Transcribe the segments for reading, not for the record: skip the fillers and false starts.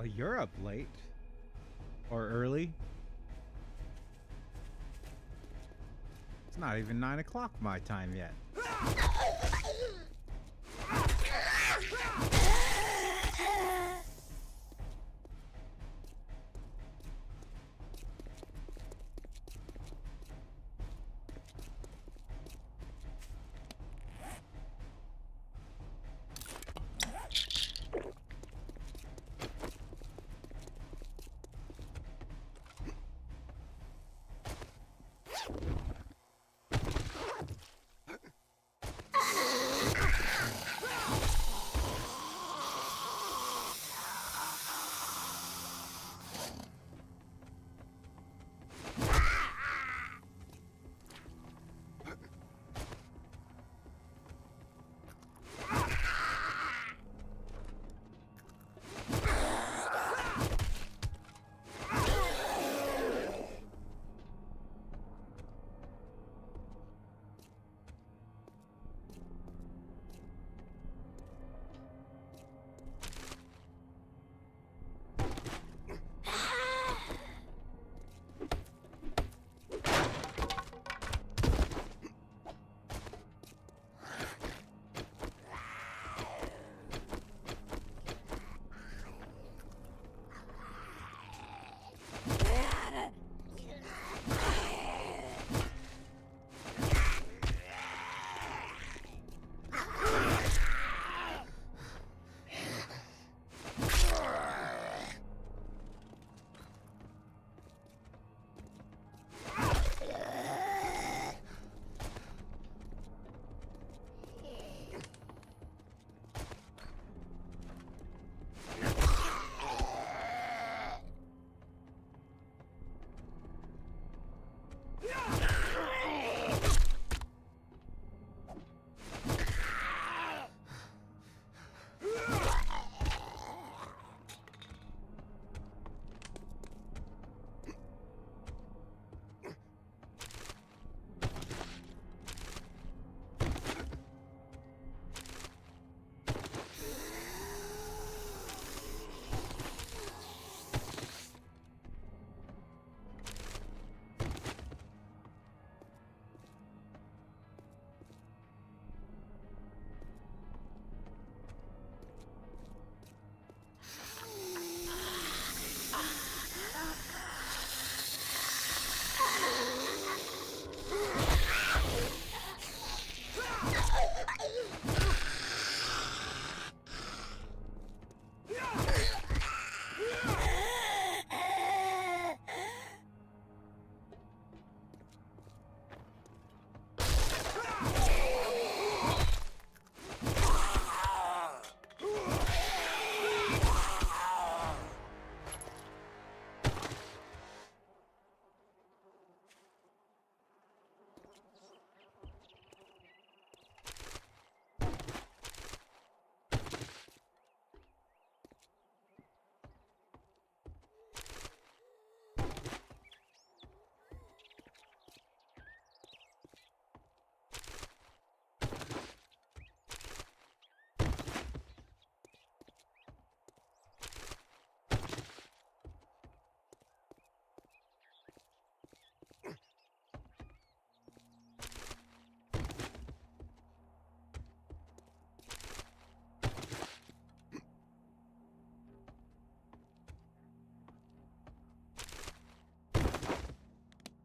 Oh, you're up late. Or early. It's not even 9 o'clock my time yet.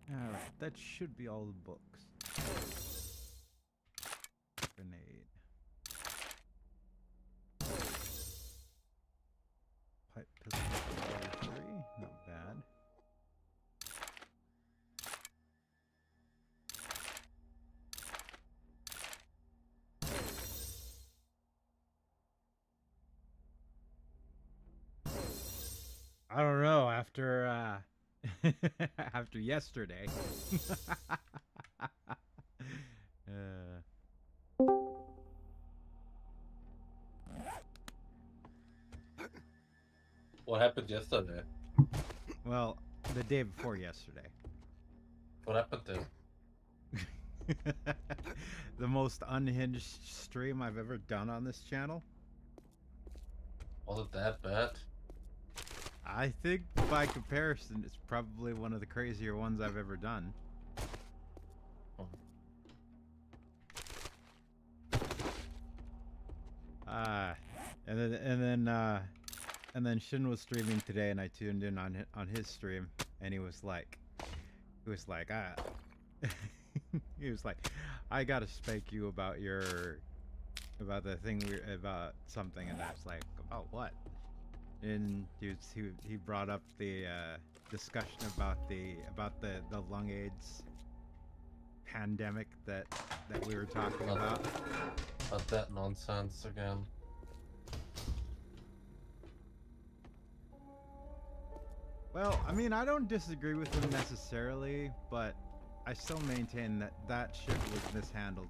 Alright, that should be all the books. Grenade. Pipe pistol level 3, not bad. I don't know, after after yesterday. What happened yesterday? Well, the day before yesterday. What happened then? The most unhinged stream I've ever done on this channel. Was it that bad? I think by comparison, it's probably one of the crazier ones I've ever done. And then Shin was streaming today, and I tuned in on his stream, and he was like, he was like, I gotta spank you about the thing about something, and I was like, about what? And he brought up the discussion about the lung AIDS pandemic that we were talking about. But that nonsense again. Well, I mean, I don't disagree with him necessarily, but I still maintain that shit was mishandled,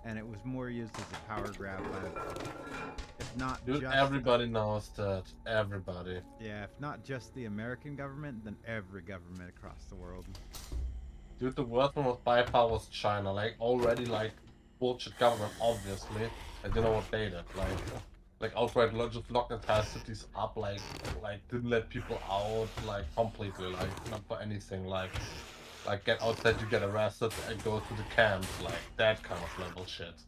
and it was more used as a power grab, if not Dude, just... everybody knows that. Everybody. Yeah, if not just the American government, then every government across the world. Dude, the worst one was by far was China. Like, already, like, bullshit government, obviously. And you know what they did? Like outright just locked entire cities up, like didn't let people out, like completely, like not for anything, like get outside, you get arrested and go to the camps, like that kind of level shit.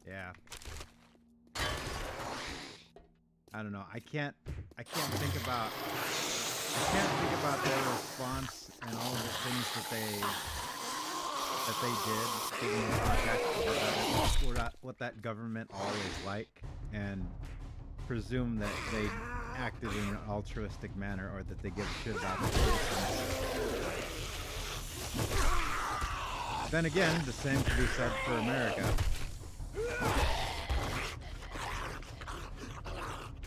Yeah. I don't know. I can't think about their response and all of the things that they did, taking into context what that government all is like, and presume that they acted in an altruistic manner, or that they give a shit about the citizens. Then again, the same could be said for America.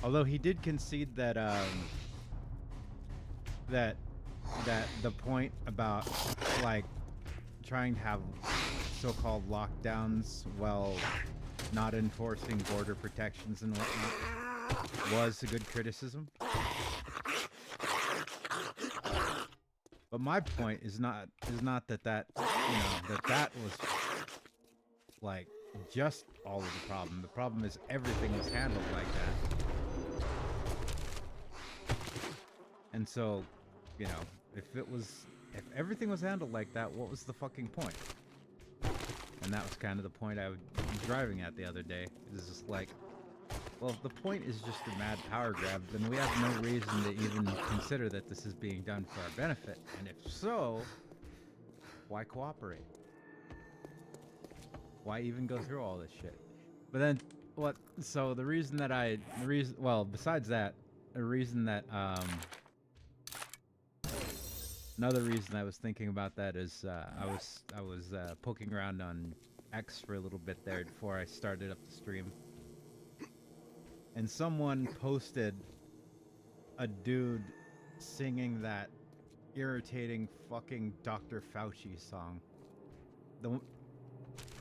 Although he did concede that that the point about like trying to have so-called lockdowns while not enforcing border protections and whatnot was a good criticism. But my point is not that was like just all of the problem. The problem is everything was handled like that. And so, you know, if everything was handled like that, what was the fucking point? And that was kind of the point I was driving at the other day. It's just like, well, if the point is just a mad power grab, then we have no reason to even consider that this is being done for our benefit. And if so, why cooperate? Why even go through all this shit? But then, so besides that, another reason I was thinking about that is I was poking around on X for a little bit there before I started up the stream, and someone posted a dude singing that irritating fucking Dr. Fauci song, the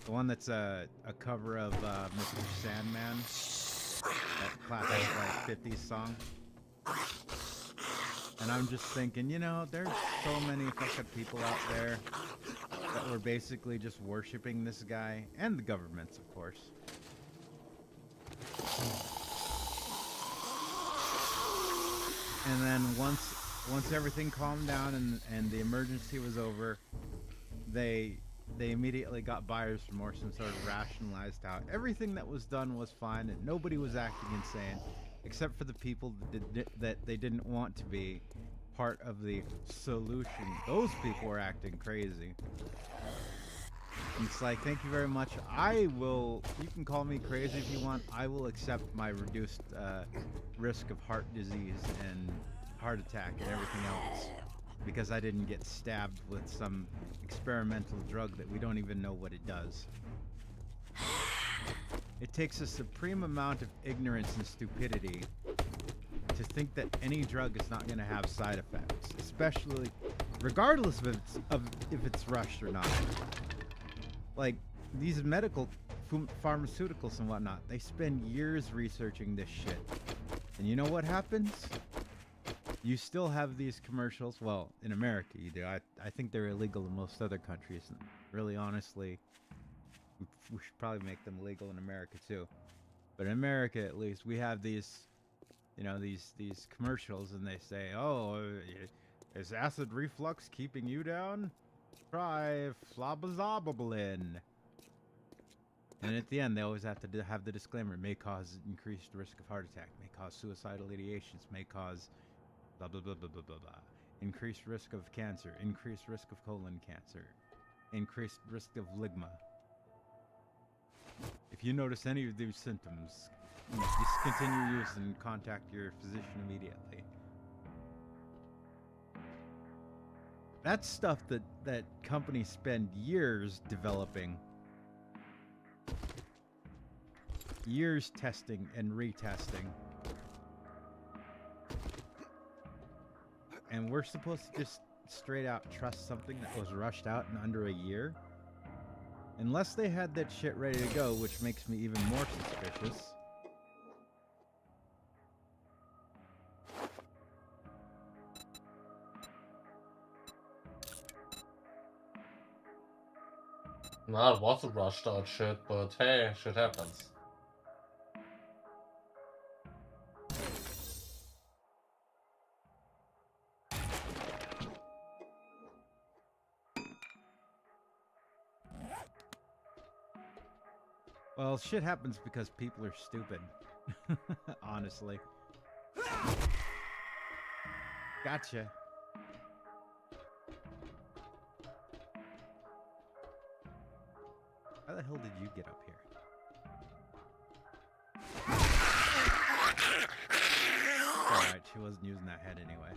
one that's a cover of Mr. Sandman, that classic like 50s song. And I'm just thinking, you know, there's so many fucking people out there that were basically just worshiping this guy, and the governments, of course. And then once everything calmed down and the emergency was over, they immediately got buyer's remorse and sort of rationalized how everything that was done was fine and nobody was acting insane, except for the people that they didn't want to be part of the solution. Those people were acting crazy. And it's like, thank you very much. You can call me crazy if you want. I will accept my reduced risk of heart disease and heart attack and everything else, because I didn't get stabbed with some experimental drug that we don't even know what it does. It takes a supreme amount of ignorance and stupidity to think that any drug is not going to have side effects, especially regardless of if it's rushed or not. Like these medical pharmaceuticals and whatnot, they spend years researching this shit. And you know what happens? You still have these commercials. Well, in America you do. I think they're illegal in most other countries. And really, honestly, we should probably make them legal in America too. But in America, at least, we have these, you know, these commercials, and they say, "Oh, is acid reflux keeping you down? Try flabazaboblin." And at the end, they always have to have the disclaimer: may cause increased risk of heart attack, may cause suicidal ideations, may cause blah blah blah blah blah blah blah. Increased risk of cancer, increased risk of colon cancer, increased risk of ligma. If you notice any of these symptoms, discontinue use and contact your physician immediately. That's stuff that companies spend years developing. Years testing and retesting. And we're supposed to just straight out trust something that was rushed out in under a year? Unless they had that shit ready to go, which makes me even more suspicious. Nah, it was a rushed out shit, but hey, shit happens. Well, shit happens because people are stupid. Honestly. Gotcha. How the hell did you get up here? Alright, she wasn't using that head anyway.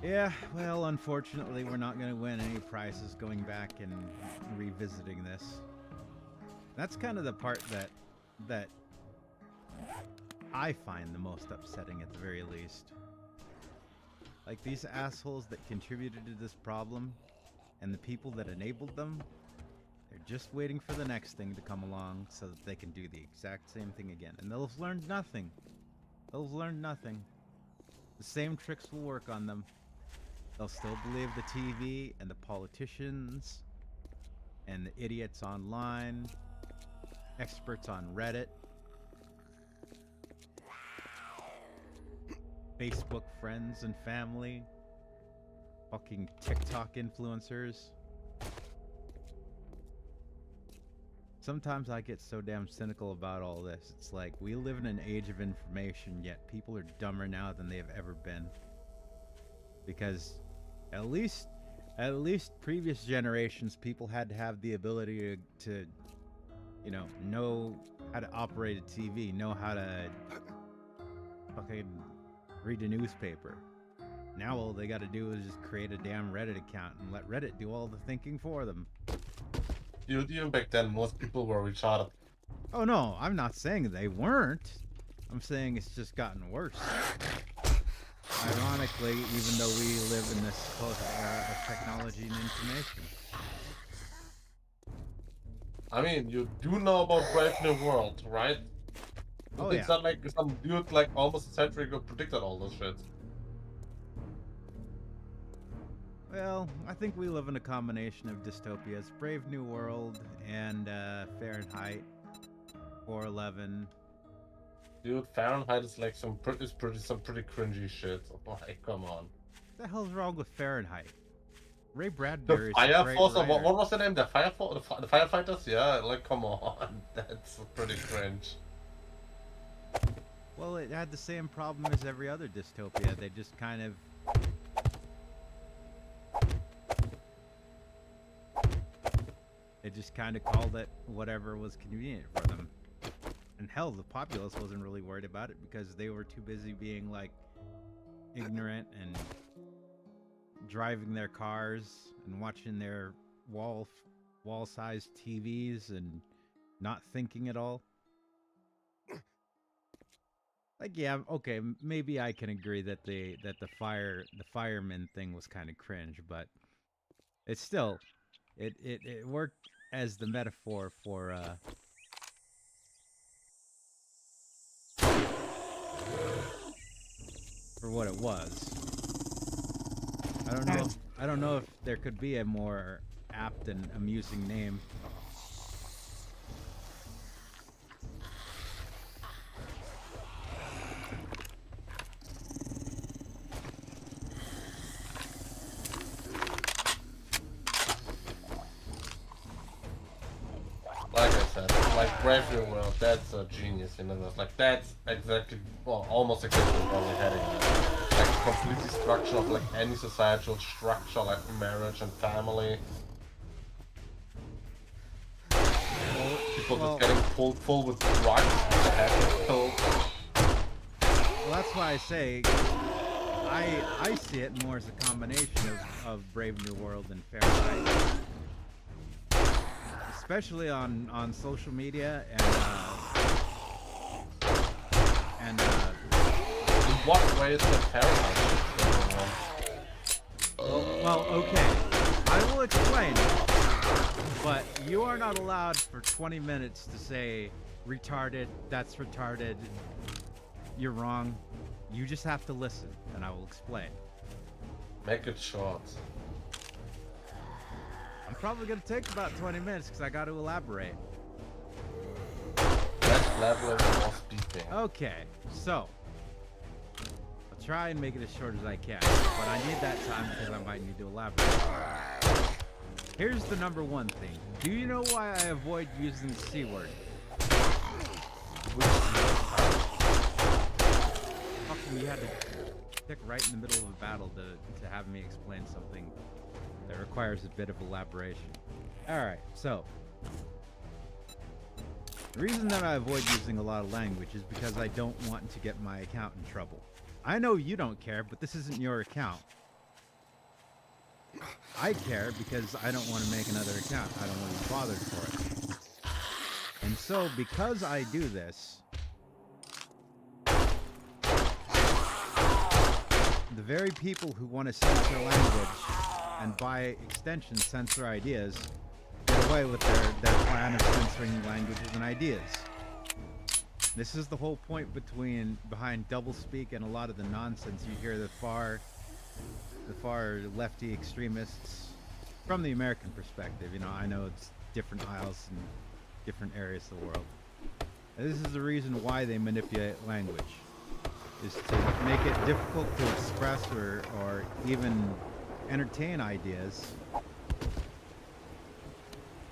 Yeah, well, unfortunately, we're not going to win any prizes going back and revisiting this. That's kind of the part that I find the most upsetting at the very least. Like, these assholes that contributed to this problem and the people that enabled them, they're just waiting for the next thing to come along so that they can do the exact same thing again. And they'll have learned nothing. They'll have learned nothing. The same tricks will work on them. They'll still believe the TV and the politicians and the idiots online, experts on Reddit, Facebook friends and family, fucking TikTok influencers. Sometimes I get so damn cynical about all this. It's like, we live in an age of information, yet people are dumber now than they have ever been. Because at least previous generations, people had to have the ability to you know how to operate a TV, know how to fucking read a newspaper. Now all they got to do is just create a damn Reddit account and let Reddit do all the thinking for them. Dude, even back then, most people were retarded. Oh no, I'm not saying they weren't. I'm saying it's just gotten worse. Ironically, even though we live in this supposed era of technology and information. I mean, you do know about Brave New World, right? Oh It's yeah. not like some dude like almost a century ago predicted all this shit. Well, I think we live in a combination of dystopias: Brave New World and Fahrenheit 411. Dude, Fahrenheit is like some pretty cringy shit. Like, come on. What the hell's wrong with Fahrenheit? Ray The Bradbury is a Fire great Force, or writer. what was the name? The Fire Force, the firefighters? Yeah, like, come on. That's pretty cringe. Well, it had the same problem as every other dystopia. They just kind of... They just kind of called it whatever was convenient for them. And hell, the populace wasn't really worried about it because they were too busy being, like, ignorant and driving their cars and watching their wall-sized TVs and not thinking at all. Like, yeah, okay, maybe I can agree that the fireman thing was kind of cringe, but it's still It worked as the metaphor for what it was. I don't know if there could be a more apt and amusing name. Like I said, like Brave New World, that's a genius universe. Like that's exactly, well, almost exactly what we're heading at. Like complete destruction of like any societal structure, like marriage and family. People just Well, getting full with drugs and the head pills. well, that's why I say I see it more as a combination of Brave New World and Fahrenheit, especially on social media and In what way is the Fahrenheit? well, okay, I will explain. But you are not allowed for 20 minutes to say retarded, that's retarded, you're wrong. You just have to listen, and I will explain. Make it short. I'm probably going to take about 20 minutes because I got to elaborate. Less leveling, more speaking. Okay, so I'll try and make it as short as I can, but I need that time because I might need to elaborate. Here's the number one thing. Do you know why I avoid using the C word? Fucking, you had to pick right in the middle of a battle to have me explain something that requires a bit of elaboration. Alright, so the reason that I avoid using a lot of language is because I don't want to get my account in trouble. I know you don't care, but this isn't your account. I care because I don't want to make another account. I don't want to be bothered for it. And so, because I do this, the very people who want to censor language and by extension censor ideas get away with their plan of censoring languages and ideas. This is the whole point behind doublespeak and a lot of the nonsense you hear the far lefty extremists from the American perspective. You know, I know it's different aisles in different areas of the world. And this is the reason why they manipulate language, is to make it difficult to express or even entertain ideas.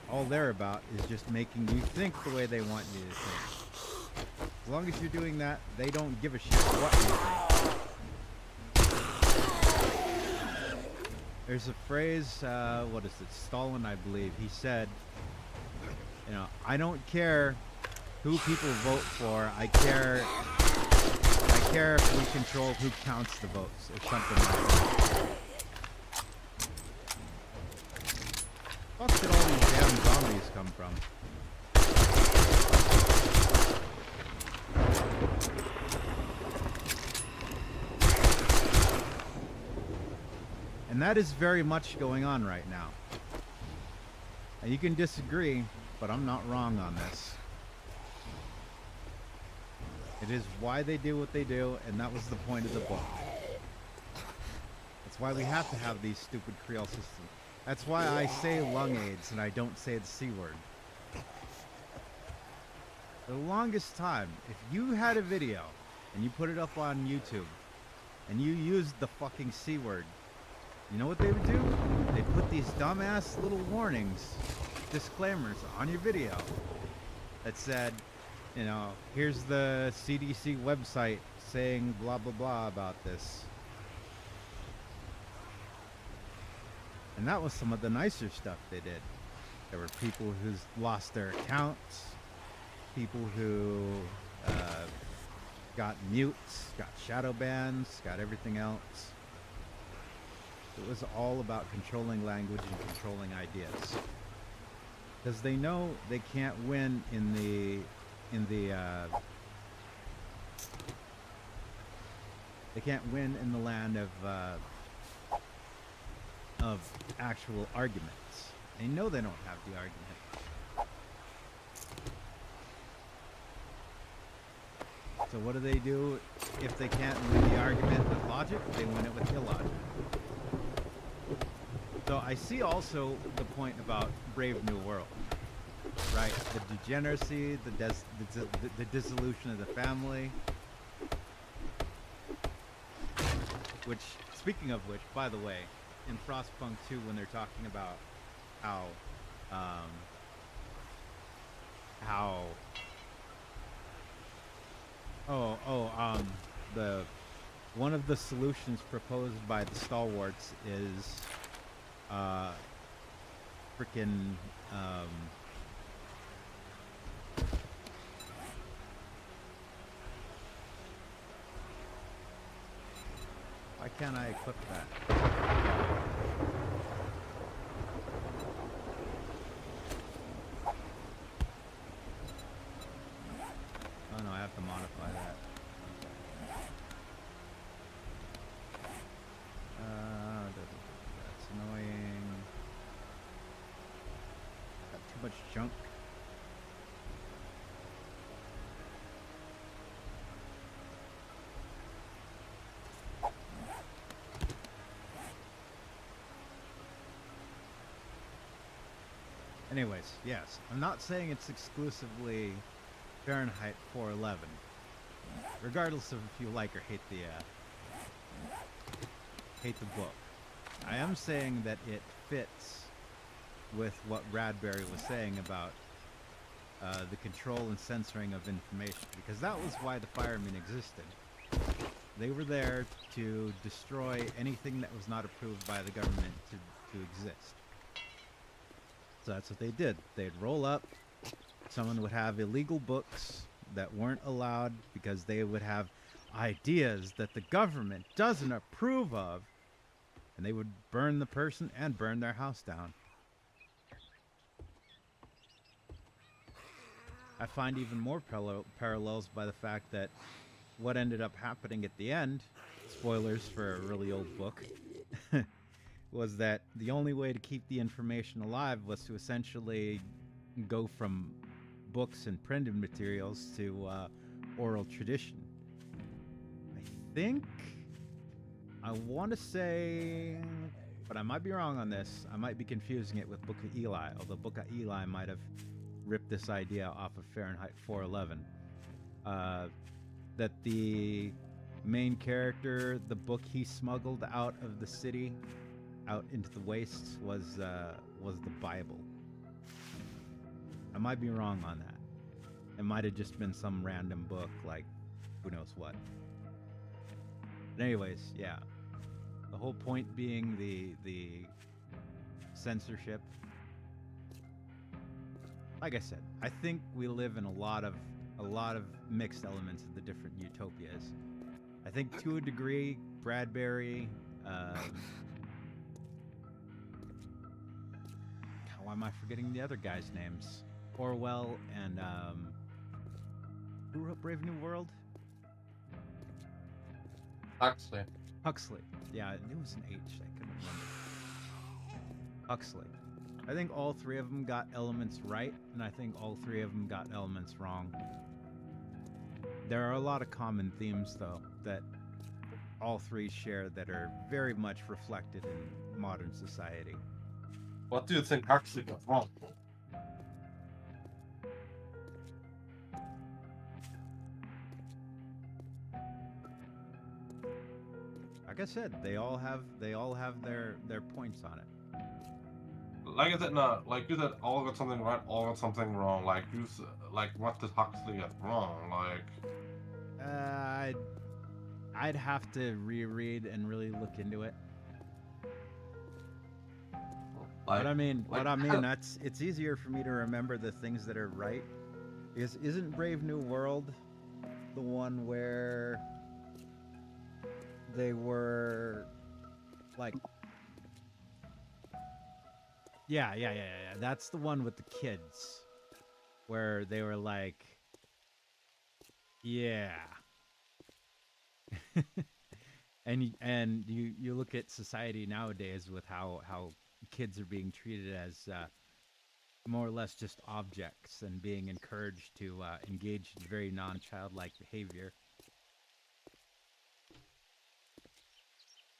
All they're about is just making you think the way they want you to think. As long as you're doing that, they don't give a shit what you think. There's a phrase, what is it? Stalin, I believe. He said, you know, I don't care who people vote for. I care if we control who counts the votes, or something like that. Fuck did all these damn zombies come from? And that is very much going on right now. And you can disagree, but I'm not wrong on this. It is why they do what they do, and that was the point of the book. That's why we have to have these stupid Creole systems. That's why I say lung aids and I don't say the C word. For the longest time, if you had a video and you put it up on YouTube and you used the fucking C word, you know what they would do? They'd put these dumbass little warnings, disclaimers on your video that said, you know, here's the CDC website saying blah blah blah about this. And that was some of the nicer stuff they did. There were people who lost their accounts, people who got mutes, got shadow bans, got everything else. It was all about controlling language and controlling ideas, because they know they can't win in the they can't win in the land of actual arguments. They know they don't have the argument. So what do? If they can't win the argument with logic, they win it with illogic. So I see also the point about Brave New World, right? The degeneracy, the dissolution of the family. Which, speaking of which, by the way, in Frostpunk 2, when they're talking about how the one of the solutions proposed by the stalwarts is freaking why can't I equip that? Oh no, I have to modify that. That's annoying. Got too much junk. Anyways, yes, I'm not saying it's exclusively Fahrenheit 411. Regardless of if you like or hate the book, I am saying that it fits with what Bradbury was saying about the control and censoring of information, because that was why the firemen existed. They were there to destroy anything that was not approved by the government to exist. So that's what they did. They'd roll up, someone would have illegal books that weren't allowed because they would have ideas that the government doesn't approve of, and they would burn the person and burn their house down. I find even more parallels by the fact that what ended up happening at the end, spoilers for a really old book, was that the only way to keep the information alive was to essentially go from books and printed materials to oral tradition. I want to say, but I might be wrong on this. I might be confusing it with Book of Eli, although Book of Eli might have ripped this idea off of Fahrenheit 411. That the main character, the book he smuggled out of the city, out into the wastes, was the Bible. I might be wrong on that. It might have just been some random book, like who knows what. But anyways, yeah. The whole point being the censorship. Like I said, I think we live in a lot of mixed elements of the different utopias. I think to a degree, Bradbury, why am I forgetting the other guys' names? Orwell and who wrote Brave New World? Huxley. Huxley. Yeah, it was an H. I couldn't remember. Huxley. I think all three of them got elements right, and I think all three of them got elements wrong. There are a lot of common themes, though, that all three share that are very much reflected in modern society. What do you think Huxley got wrong? Like I said, they all have their points on it. Like I said, no, like you said, all got something right, all got something wrong. Like like what did Huxley get wrong? Like, I'd have to reread and really look into it. like, But I mean, it's easier for me to remember the things that are right. Isn't Brave New World the one where they were like, yeah. That's the one with the kids where they were like, yeah. and you look at society nowadays with how kids are being treated as more or less just objects and being encouraged to engage in very non-childlike behavior.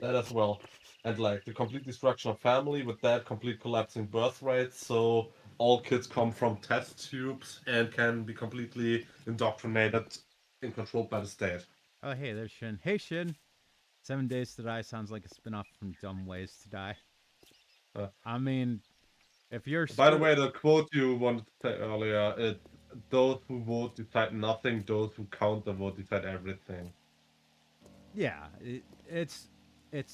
That as well. And like the complete destruction of family with that complete collapsing birth rates, so all kids come from test tubes and can be completely indoctrinated and controlled by the state. Oh, hey, there's Shin. Hey, Shin. 7 Days to Die sounds like a spin-off from Dumb Ways to Die. Uh, I mean, if you're by the Squid, way, the quote you wanted to say earlier, those who vote decide nothing, those who counter vote decide everything. yeah, it's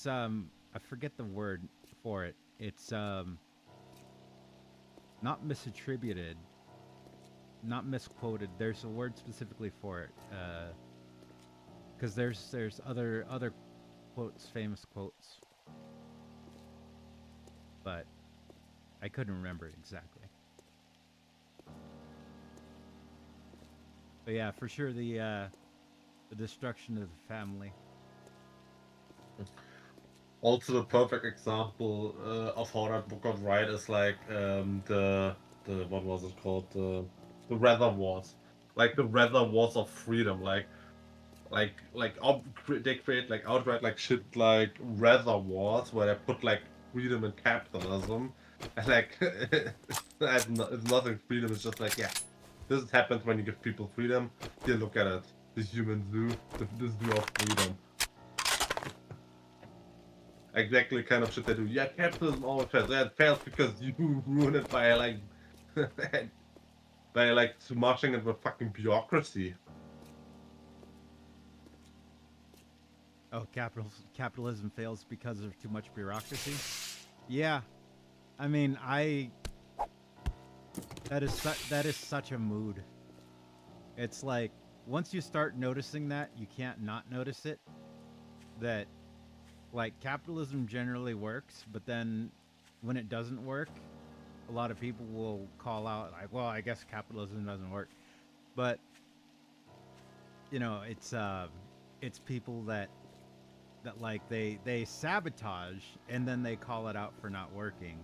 I forget the word for it. It's not misattributed, not misquoted. There's a word specifically for it. Because there's other quotes, famous quotes, but I couldn't remember it exactly. But yeah, for sure the destruction of the family. Also, the perfect example of how that book got right is like the what was it called, the weather wars, like the weather wars of freedom, they create like outright like shit like weather wars where they put like freedom and capitalism, and like it's nothing freedom. It's just like, yeah, this happens when you give people freedom. Here, look at it, the human zoo, the zoo of freedom. Exactly the kind of shit they do. Yeah, capitalism always fails. Yeah, it fails because you ruin it by like by like smashing it with fucking bureaucracy. Oh, capitalism fails because of too much bureaucracy. Yeah, I mean, that is such a mood. It's like once you start noticing that, you can't not notice it. That like capitalism generally works, but then when it doesn't work, a lot of people will call out like, "Well, I guess capitalism doesn't work." But you know, it's people that like they sabotage and then they call it out for not working.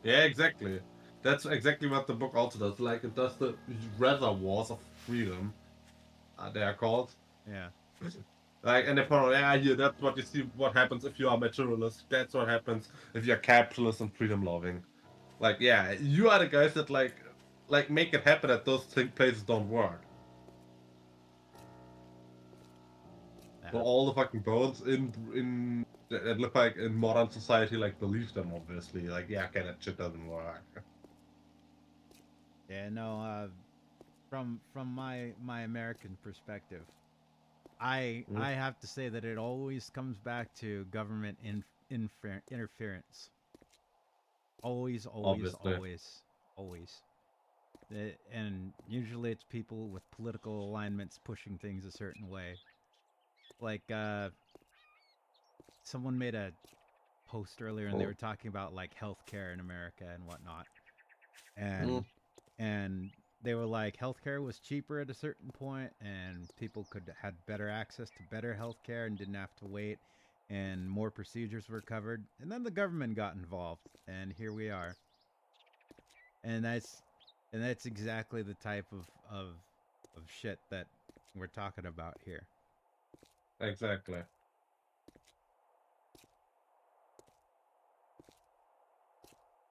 Yeah, exactly. That's exactly what the book also does. Like it does the weather wars of freedom. They are called. Yeah. Like, and they point out, yeah, here, that's what you see. What happens if you are materialist? That's what happens if you're capitalist and freedom loving. Like, yeah, you are the guys that like make it happen that those places don't work. So Yeah. all the fucking bones in that look like in modern society like believe them, obviously. Like, yeah, okay, that shit doesn't work. Yeah, no, from my American perspective, Mm, I have to say that it always comes back to government interference. Always, always, obviously. always, always. And usually it's people with political alignments pushing things a certain way. Like someone made a post earlier and they Oh. were talking about like healthcare in America and whatnot. Mm. And they were like healthcare was cheaper at a certain point and people could had better access to better healthcare and didn't have to wait and more procedures were covered. And then the government got involved and here we are. And that's exactly the type of shit that we're talking about here. Exactly.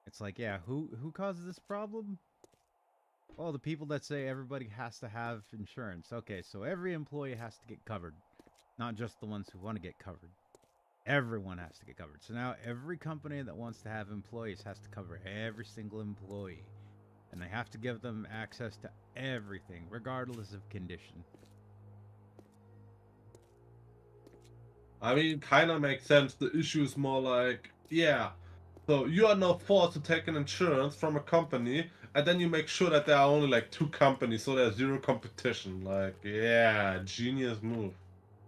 It's like, yeah, who causes this problem? Well, the people that say everybody has to have insurance. Okay, so every employee has to get covered, not just the ones who want to get covered. Everyone has to get covered. So now every company that wants to have employees has to cover every single employee. And they have to give them access to everything, regardless of condition. I mean, kind of makes sense. The issue is more like, yeah, so you are now forced to take an insurance from a company, and then you make sure that there are only like two companies, so there's zero competition. Like, yeah, genius move.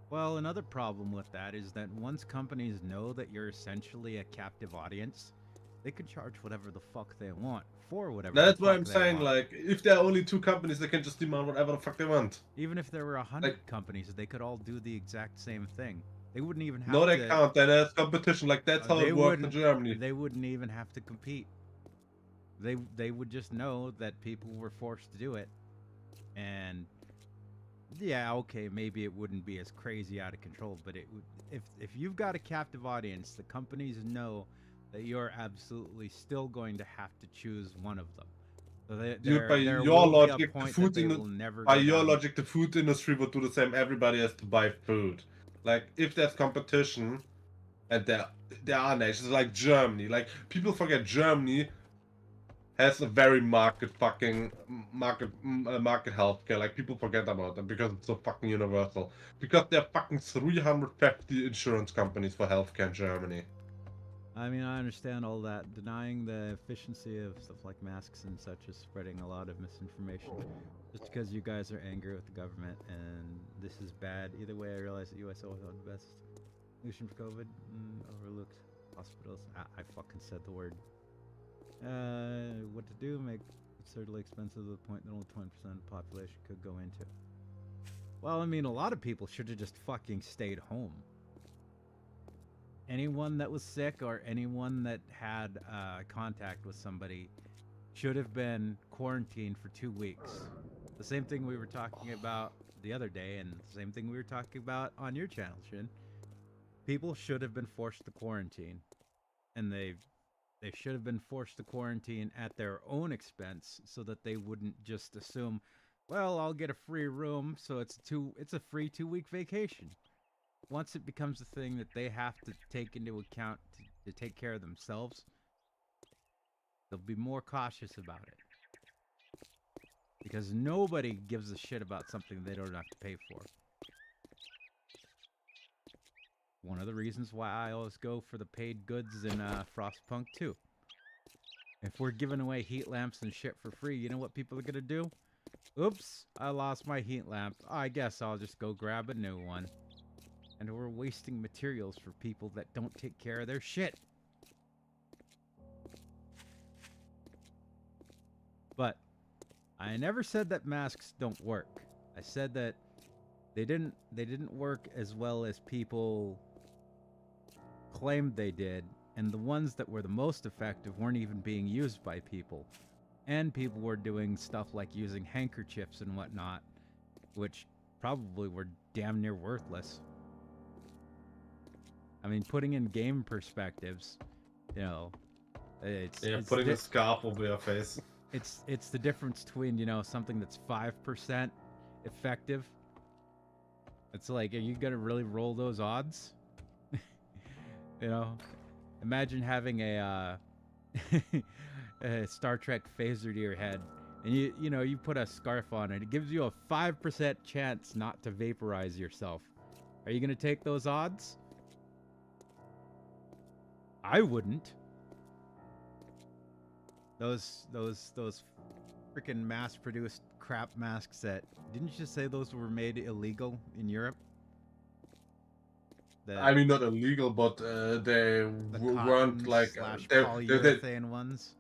Well, another problem with that is that once companies know that you're essentially a captive audience, they can charge whatever the fuck they want for whatever the That's what fuck I'm they saying. want. Like, if there are only two companies, they can just demand whatever the fuck they want. Even if there were a Like, hundred companies, they could all do the exact same thing. They wouldn't even have No, they to. can't. There's competition. Like that's how They it works in wouldn't. Germany. They wouldn't even have to compete. They would just know that people were forced to do it, and yeah, okay, maybe it wouldn't be as crazy out of control, but it would. If you've got a captive audience, the companies know that you're absolutely still going to have to choose one of them. So Dude, by there your will be a logic, the point that food they in will never by go your down. logic, the food industry would do the same. Everybody has to buy food. Like if there's competition, and there are nations like Germany. Like people forget Germany has a very market healthcare. Like people forget about them because it's so fucking universal. Because there are fucking 350 insurance companies for healthcare in Germany. I mean, I understand all that. Denying the efficiency of stuff like masks and such is spreading a lot of misinformation. Just because you guys are angry with the government and this is bad. Either way, I realize that US always had the best solution for COVID. Overlooked hospitals. I fucking said the word. What to do? Make it absurdly expensive to the point that only 20% of the population could go into. Well, I mean, a lot of people should have just fucking stayed home. Anyone that was sick or anyone that had contact with somebody should have been quarantined for 2 weeks. The same thing we were talking about the other day, and the same thing we were talking about on your channel, Shin. People should have been forced to quarantine, and they should have been forced to quarantine at their own expense, so that they wouldn't just assume, well, I'll get a free room, so it's a free 2-week vacation. Once it becomes a thing that they have to take into account to take care of themselves, they'll be more cautious about it. Because nobody gives a shit about something they don't have to pay for. One of the reasons why I always go for the paid goods in Frostpunk 2. If we're giving away heat lamps and shit for free, you know what people are gonna do? Oops, I lost my heat lamp. I guess I'll just go grab a new one. And we're wasting materials for people that don't take care of their shit. But I never said that masks don't work. I said that they didn't work as well as people claimed they did, and the ones that were the most effective weren't even being used by people. And people were doing stuff like using handkerchiefs and whatnot, which probably were damn near worthless. I mean, putting in game perspectives, you know, it's putting a scarf over your face. It's the difference between, you know, something that's 5% effective. It's like, are you gonna really roll those odds? You know, imagine having a Star Trek phaser to your head, and you put a scarf on it. It gives you a 5% chance not to vaporize yourself. Are you gonna take those odds? I wouldn't. Those freaking mass-produced crap masks that didn't you just say those were made illegal in Europe? I mean, not illegal, but they weren't like slash they polyurethane ones.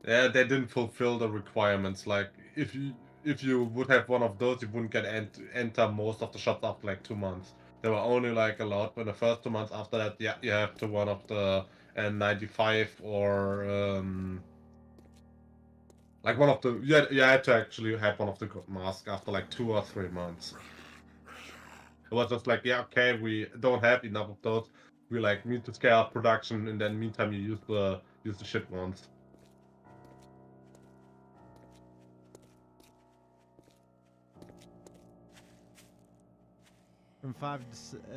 yeah, they didn't fulfill the requirements. Like if you would have one of those, you wouldn't get enter most of the shops after like 2 months. They were only like allowed for the first 2 months. After that, yeah, you have to one of the N95 or like one of the you had to actually have one of the masks after like 2 or 3 months. It was just like, yeah, okay, we don't have enough of those. We like need to scale up production, and then meantime you use the shit ones. From 5 to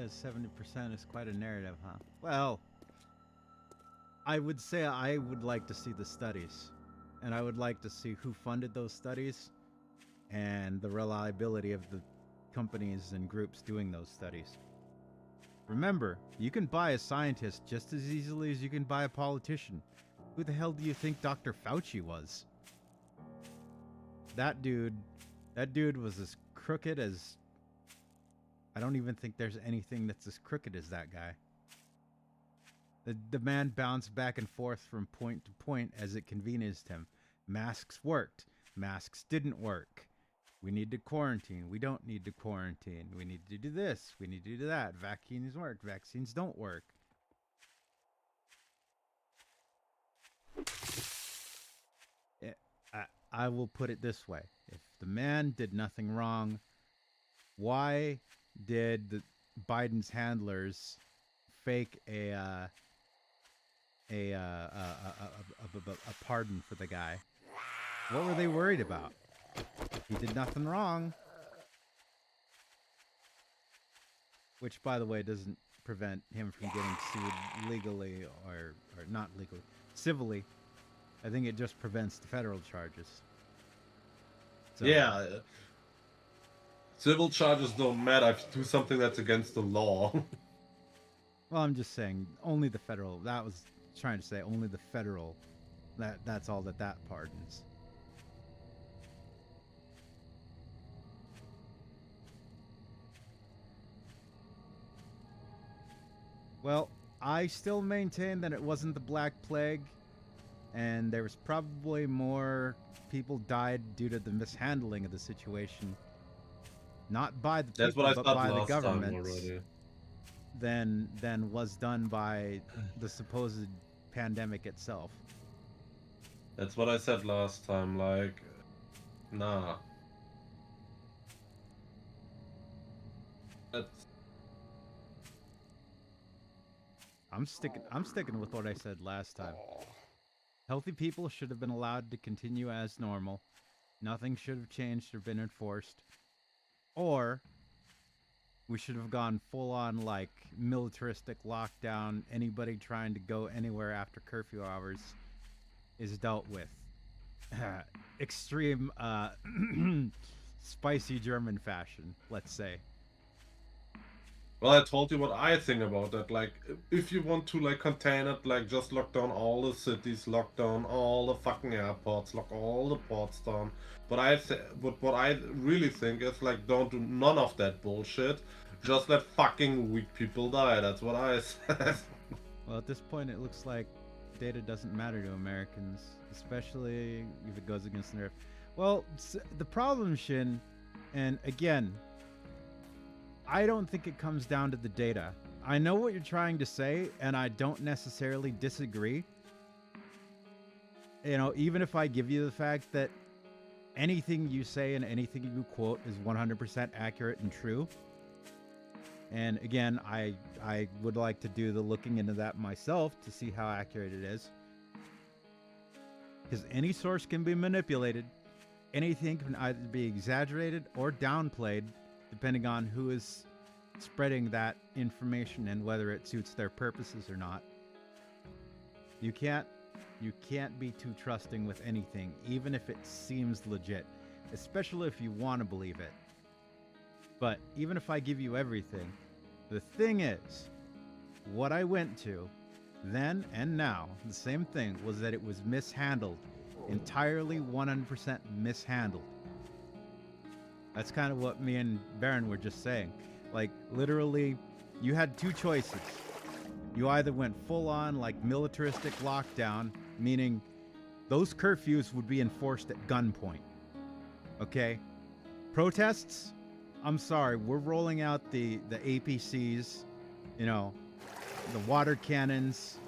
70% is quite a narrative, huh? Well, I would say I would like to see the studies, and I would like to see who funded those studies and the reliability of the companies and groups doing those studies. Remember, you can buy a scientist just as easily as you can buy a politician. Who the hell do you think Dr. Fauci was? That dude was as crooked as... I don't even think there's anything that's as crooked as that guy. The man bounced back and forth from point to point as it convenienced him. Masks worked. Masks didn't work. We need to quarantine. We don't need to quarantine. We need to do this. We need to do that. Vaccines work. Vaccines don't work. I will put it this way. If the man did nothing wrong, why did Biden's handlers fake a pardon for the guy? What were they worried about? He did nothing wrong. Which, by the way, doesn't prevent him from getting sued legally or not legally, civilly. I think it just prevents the federal charges. So, Yeah. Civil charges don't matter if you do something that's against the law. Well, I'm just saying, only the federal. That was trying to say only the federal. That's all that pardons. Well, I still maintain that it wasn't the Black Plague, and there was probably more people died due to the mishandling of the situation, not by the That's people, what I but thought by the last time governments, already. than was done by the supposed pandemic itself. That's what I said last time, like, nah. That's... I'm sticking with what I said last time. Healthy people should have been allowed to continue as normal. Nothing should have changed or been enforced. Or we should have gone full on like militaristic lockdown. Anybody trying to go anywhere after curfew hours is dealt with. Extreme spicy German fashion, let's say. Well, I told you what I think about that. Like, if you want to, like, contain it, like, just lock down all the cities, lock down all the fucking airports, lock all the ports down. But what I really think is, like, don't do none of that bullshit. Just let fucking weak people die. That's what I said. Well, at this point, it looks like data doesn't matter to Americans, especially if it goes against their... Well, the problem, Shin, and again, I don't think it comes down to the data. I know what you're trying to say, and I don't necessarily disagree. You know, even if I give you the fact that anything you say and anything you quote is 100% accurate and true. And again, I would like to do the looking into that myself to see how accurate it is. Because any source can be manipulated. Anything can either be exaggerated or downplayed, depending on who is spreading that information and whether it suits their purposes or not. You can't be too trusting with anything, even if it seems legit, especially if you want to believe it. But even if I give you everything, the thing is, what I went to then and now, the same thing, was that it was mishandled. Entirely 100% mishandled. That's kind of what me and Baron were just saying. Like, literally, you had two choices. You either went full on, like, militaristic lockdown, meaning those curfews would be enforced at gunpoint. Okay? Protests? I'm sorry, we're rolling out the APCs, you know, the water cannons.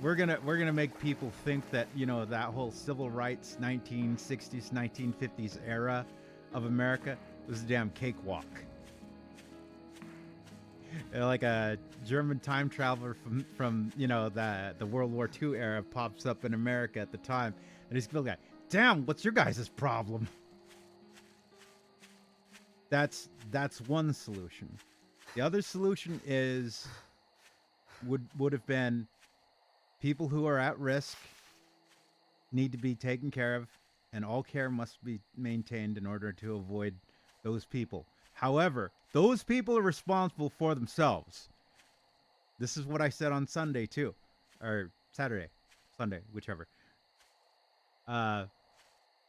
We're gonna make people think that, you know, that whole civil rights 1960s, 1950s era of America was a damn cakewalk. Like a German time traveler from you know, the World War II era pops up in America at the time, and he's like, damn, what's your guys' problem? That's one solution. The other solution is would have been people who are at risk need to be taken care of, and all care must be maintained in order to avoid those people. However, those people are responsible for themselves. This is what I said on Sunday too, or Saturday, Sunday, whichever.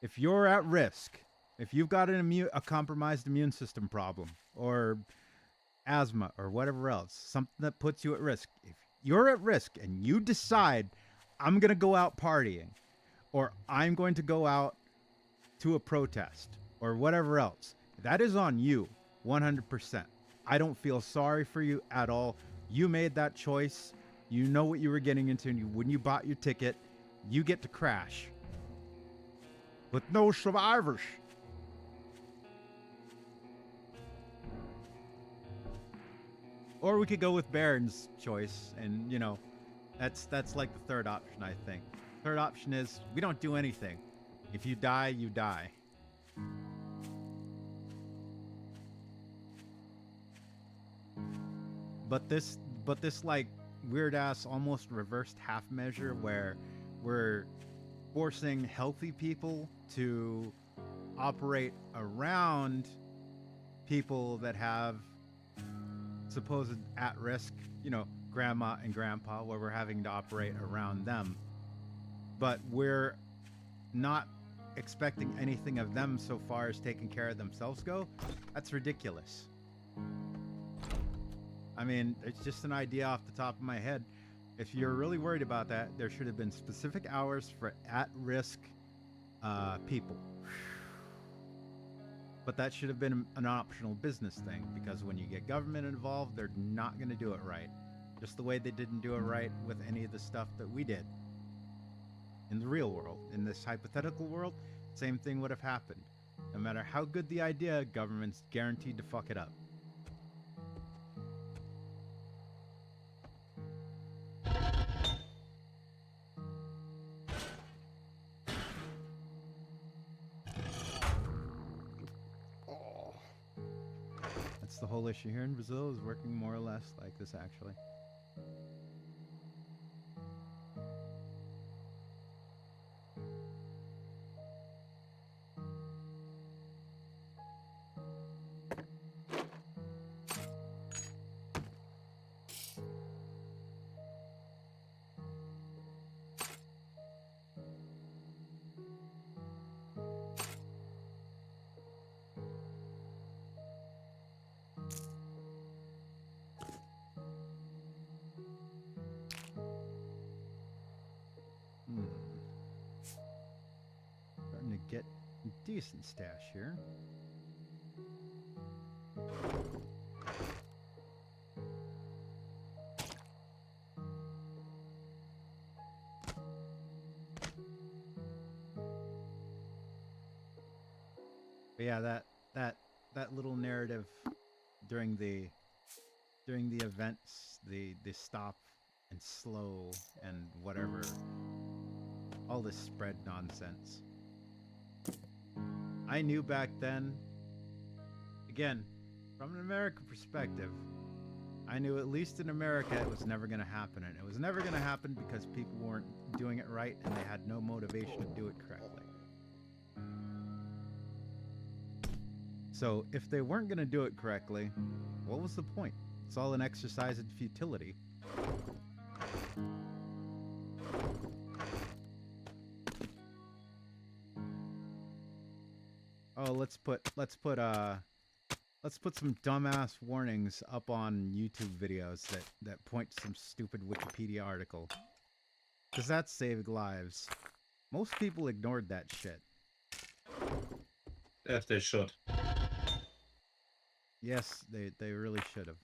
If you're at risk, if you've got a compromised immune system problem, or asthma, or whatever else, something that puts you at risk, if you're at risk and you decide, I'm going to go out partying, or I'm going to go out to a protest, or whatever else. That is on you, 100%. I don't feel sorry for you at all. You made that choice. You know what you were getting into when you bought your ticket. You get to crash with no survivors. Or we could go with Baron's choice, and you know, that's like the third option, I think. Third option is we don't do anything. If you die, you die. But this like weird ass almost reversed half measure where we're forcing healthy people to operate around people that have supposed at risk, you know, grandma and grandpa, where we're having to operate around them. But we're not expecting anything of them so far as taking care of themselves go. That's ridiculous. I mean, it's just an idea off the top of my head. If you're really worried about that, there should have been specific hours for at-risk people. But that should have been an optional business thing, because when you get government involved, they're not going to do it right. Just the way they didn't do it right with any of the stuff that we did. In the real world, in this hypothetical world, same thing would have happened. No matter how good the idea, government's guaranteed to fuck it up. That's the whole issue here in Brazil, is working more or less like this, actually. Starting to get a decent stash here. But yeah, that little narrative during the events, the stop and slow and whatever, all this spread nonsense. I knew back then, again, from an American perspective, I knew at least in America it was never going to happen. And it was never going to happen because people weren't doing it right and they had no motivation to do it correctly. So if they weren't going to do it correctly, what was the point? It's all an exercise in futility. Oh, let's put some dumbass warnings up on YouTube videos that point to some stupid Wikipedia article. Cause that's saving lives. Most people ignored that shit. Yes, they should. Yes, they really should have.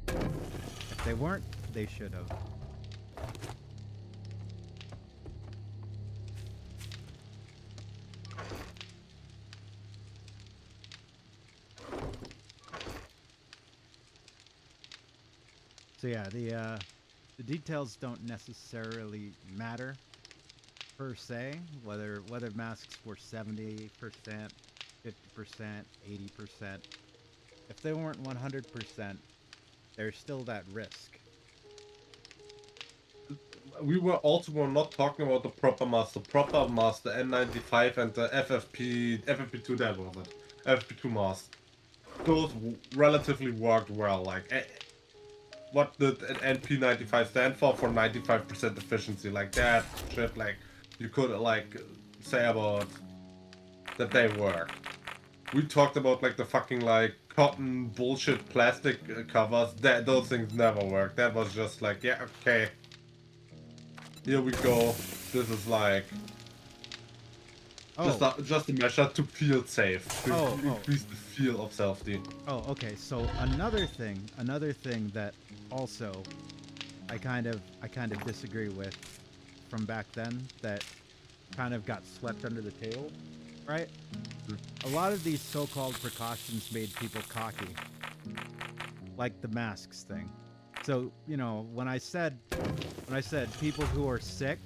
If they weren't, they should have. So yeah, the details don't necessarily matter per se, whether masks were 70%, 50%, 80%. If they weren't 100%, there's still that risk. We were not talking about the proper mask. The proper mask, the N95 and the FFP2, that was it. FFP2 mask. Those relatively worked well. Like, what did NP95 stand for? For 95% efficiency. Like that shit, like, you could, like, say about that they work. We talked about, like, the fucking, like, cotton bullshit plastic covers. Those things never worked. That was just like, yeah, okay. Here we go. This is like... Oh, Just a measure to feel safe, to oh, oh, increase the feel of safety. oh. Okay. So another thing that also I kind of disagree with from back then that kind of got swept under the table, right? A lot of these so-called precautions made people cocky, like the masks thing. So, you know, when I said people who are sick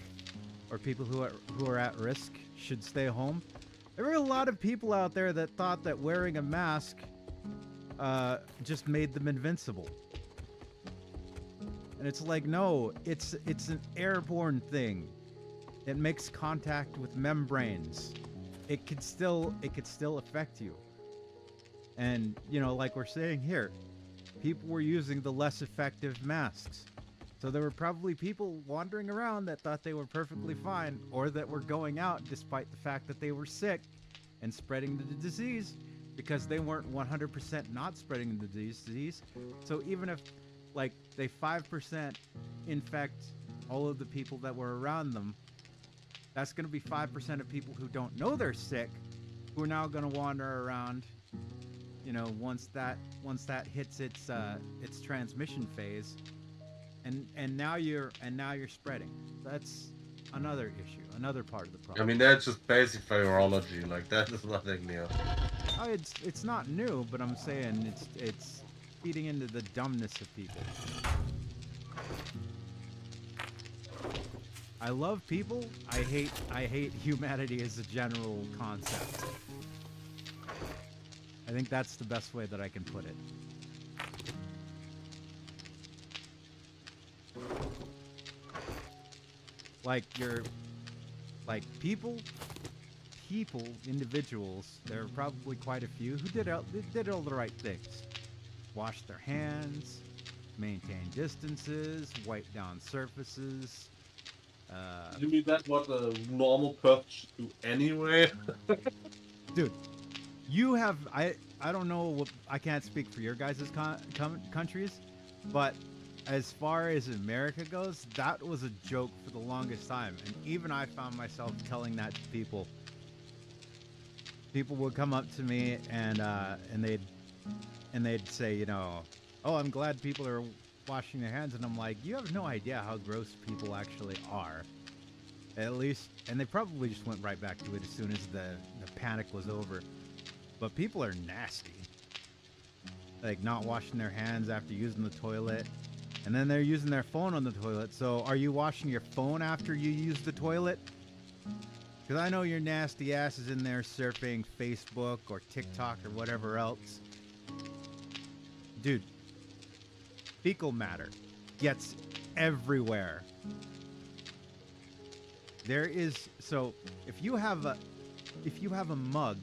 or people who are at risk should stay home, there were a lot of people out there that thought that wearing a mask just made them invincible. And it's like, no, it's an airborne thing. It makes contact with membranes. It could still affect you. And, you know, like we're saying here, people were using the less effective masks. So there were probably people wandering around that thought they were perfectly fine, or that were going out despite the fact that they were sick and spreading the disease, because they weren't 100% not spreading the disease. So even if, like, they 5% infect all of the people that were around them, that's going to be 5% of people who don't know they're sick, who are now going to wander around. You know, once that hits its transmission phase, and now you're spreading. That's another issue, another part of the I problem. mean, that's just basic virology. Like, that is nothing new. Oh, it's not new, but I'm saying it's feeding into the dumbness of people. I love people. I hate humanity as a general concept. I think that's the best way that I can put it. Like people, individuals. There are probably quite a few who did all the right things. Washed their hands, maintain distances, wipe down surfaces. You mean that what a normal person should do anyway? Dude, you have I don't know what, I can't speak for your guys' countries, but as far as America goes, that was a joke for the longest time, and even I found myself telling that to people. People would come up to me and they'd say, you know, oh, I'm glad people are washing their hands, and I'm like, you have no idea how gross people actually are. At least, and they probably just went right back to it as soon as the panic was over. But people are nasty. Like, not washing their hands after using the toilet. And then they're using their phone on the toilet. So are you washing your phone after you use the toilet? Because I know your nasty ass is in there surfing Facebook or TikTok or whatever else. Dude, fecal matter gets everywhere. There is, so if you have a mug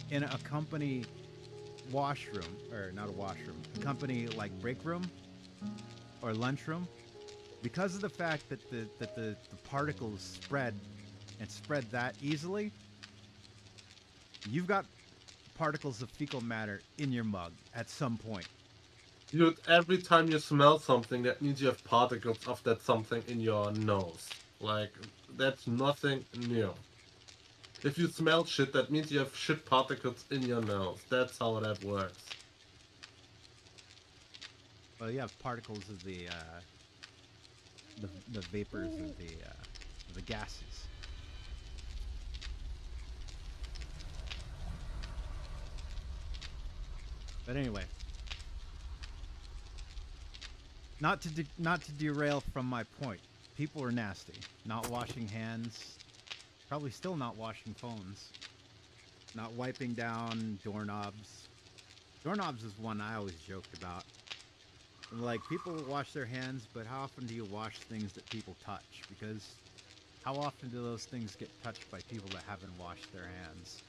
in a company washroom, or not a washroom, a company like break room or lunchroom, because of the fact that the particles spread that easily, you've got particles of fecal matter in your mug at some point. Dude, every time you smell something, that means you have particles of that something in your nose. Like, that's nothing new. If you smell shit, that means you have shit particles in your nose. That's how that works. Well, you have particles of the vapors of the gases. But anyway, not to derail from my point. People are nasty. Not washing hands. Probably still not washing phones. Not wiping down doorknobs. Doorknobs is one I always joked about. Like, people wash their hands, but how often do you wash things that people touch? Because how often do those things get touched by people that haven't washed their hands?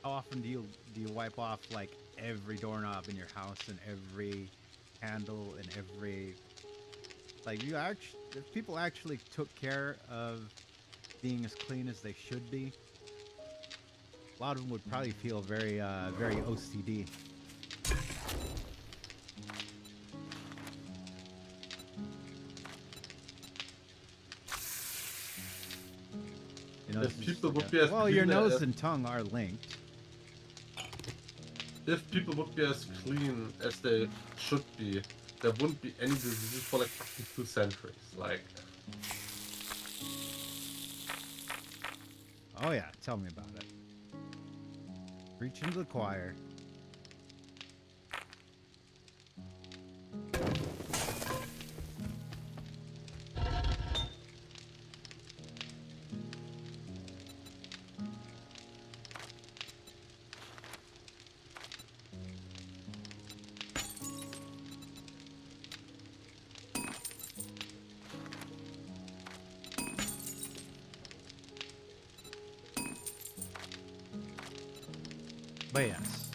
How often do you wipe off, like, every doorknob in your house and every handle and every, like, if people actually took care of being as clean as they should be, a lot of them would probably feel very OCD. Nose if is people would together. be as Well, your clean nose as and tongue are linked. if people would be as clean as they should be, there wouldn't be any diseases for like fucking 2 centuries. Like, Oh yeah, tell me about it. Preach into the choir. But yes,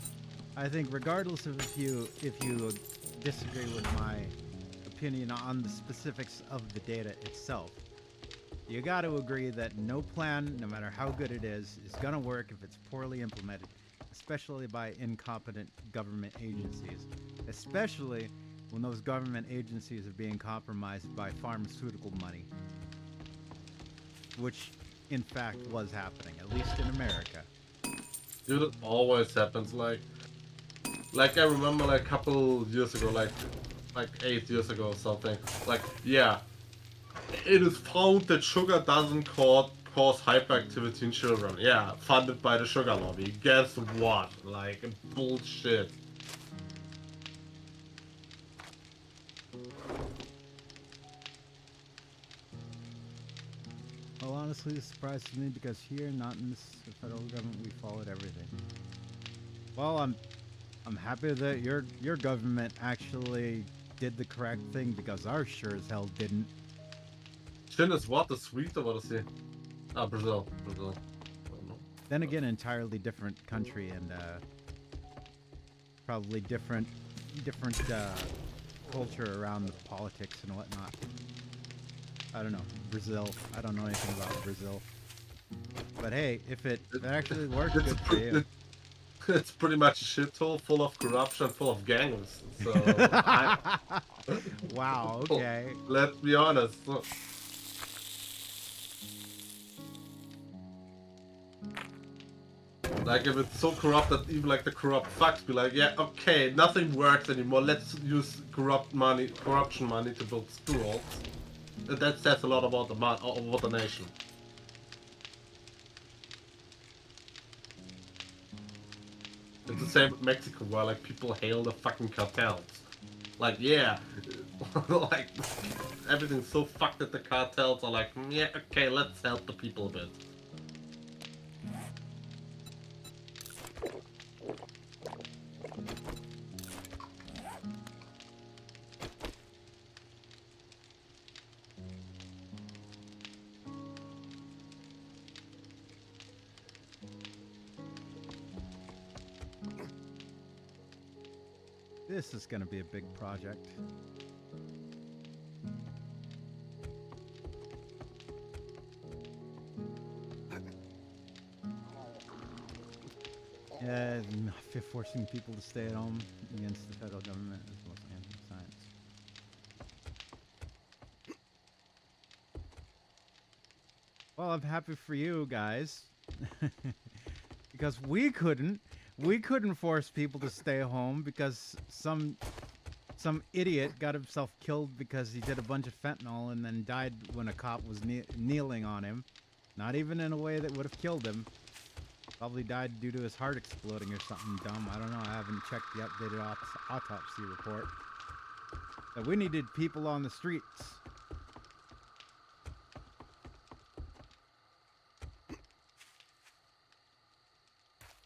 I think regardless of if you disagree with my opinion on the specifics of the data itself, you got to agree that no plan, no matter how good it is going to work if it's poorly implemented, especially by incompetent government agencies, especially when those government agencies are being compromised by pharmaceutical money, which in fact was happening, at least in America. dude, it always happens. Like I remember like a couple years ago, like 8 years ago or something. Like, yeah, it is found that sugar doesn't cause hyperactivity in children. Yeah, funded by the sugar lobby. Guess what? Like, bullshit. Well, honestly, this surprises me because here, not in this federal government, we followed everything. Well, I'm happy that your government actually did the correct thing because ours sure as hell didn't. Shin is what? The sweet or what is he? Ah, Brazil. Brazil. I don't know. Then again, entirely different country and probably different culture around the politics and whatnot. I don't know. Brazil. I don't know anything about Brazil. But hey, if it actually worked, It's good for you. it's pretty much a shithole full of corruption, full of gangs. So Wow, okay. let's be honest. Like if it's so corrupt that even like the corrupt fucks be like, yeah, okay, nothing works anymore. Let's use corruption money to build schools. That says a lot about about the nation. It's the same with Mexico, where like people hail the fucking cartels. Like, yeah, like everything's so fucked that the cartels are like, yeah, okay, let's help the people a bit. This is gonna be a big project. Yeah, forcing people to stay at home against the federal government is most anti-science. Well, I'm happy for you guys. Because we couldn't force people to stay home because some idiot got himself killed because he did a bunch of fentanyl and then died when a cop was kneeling on him. Not even in a way that would have killed him. Probably died due to his heart exploding or something dumb. I don't know. I haven't checked the updated autopsy report. But we needed people on the streets.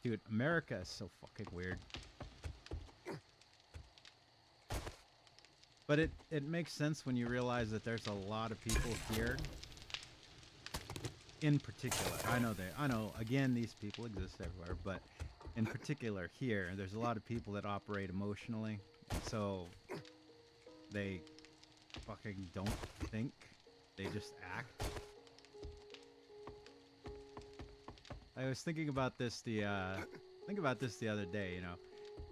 Dude, America is so fucking weird. But it makes sense when you realize that there's a lot of people here. In particular, I know again these people exist everywhere, but in particular here, there's a lot of people that operate emotionally. So they fucking don't think, they just act. I was thinking about this the other day, you know.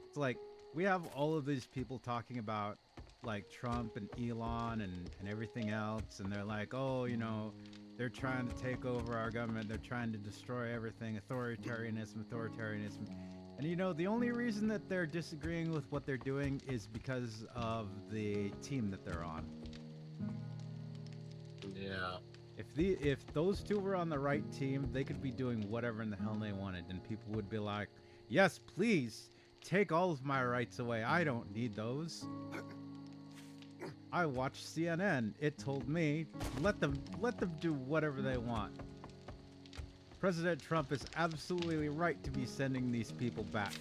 It's like we have all of these people talking about like Trump and Elon and everything else, and they're like, oh, you know, They're trying to take over our government. They're trying to destroy everything. Authoritarianism. And you know, the only reason that they're disagreeing with what they're doing is because of the team that they're on. Yeah. If those two were on the right team, they could be doing whatever in the hell they wanted, and people would be like, "Yes, please take all of my rights away. I don't need those. I watched CNN. It told me let them do whatever they want." President Trump is absolutely right to be sending these people back.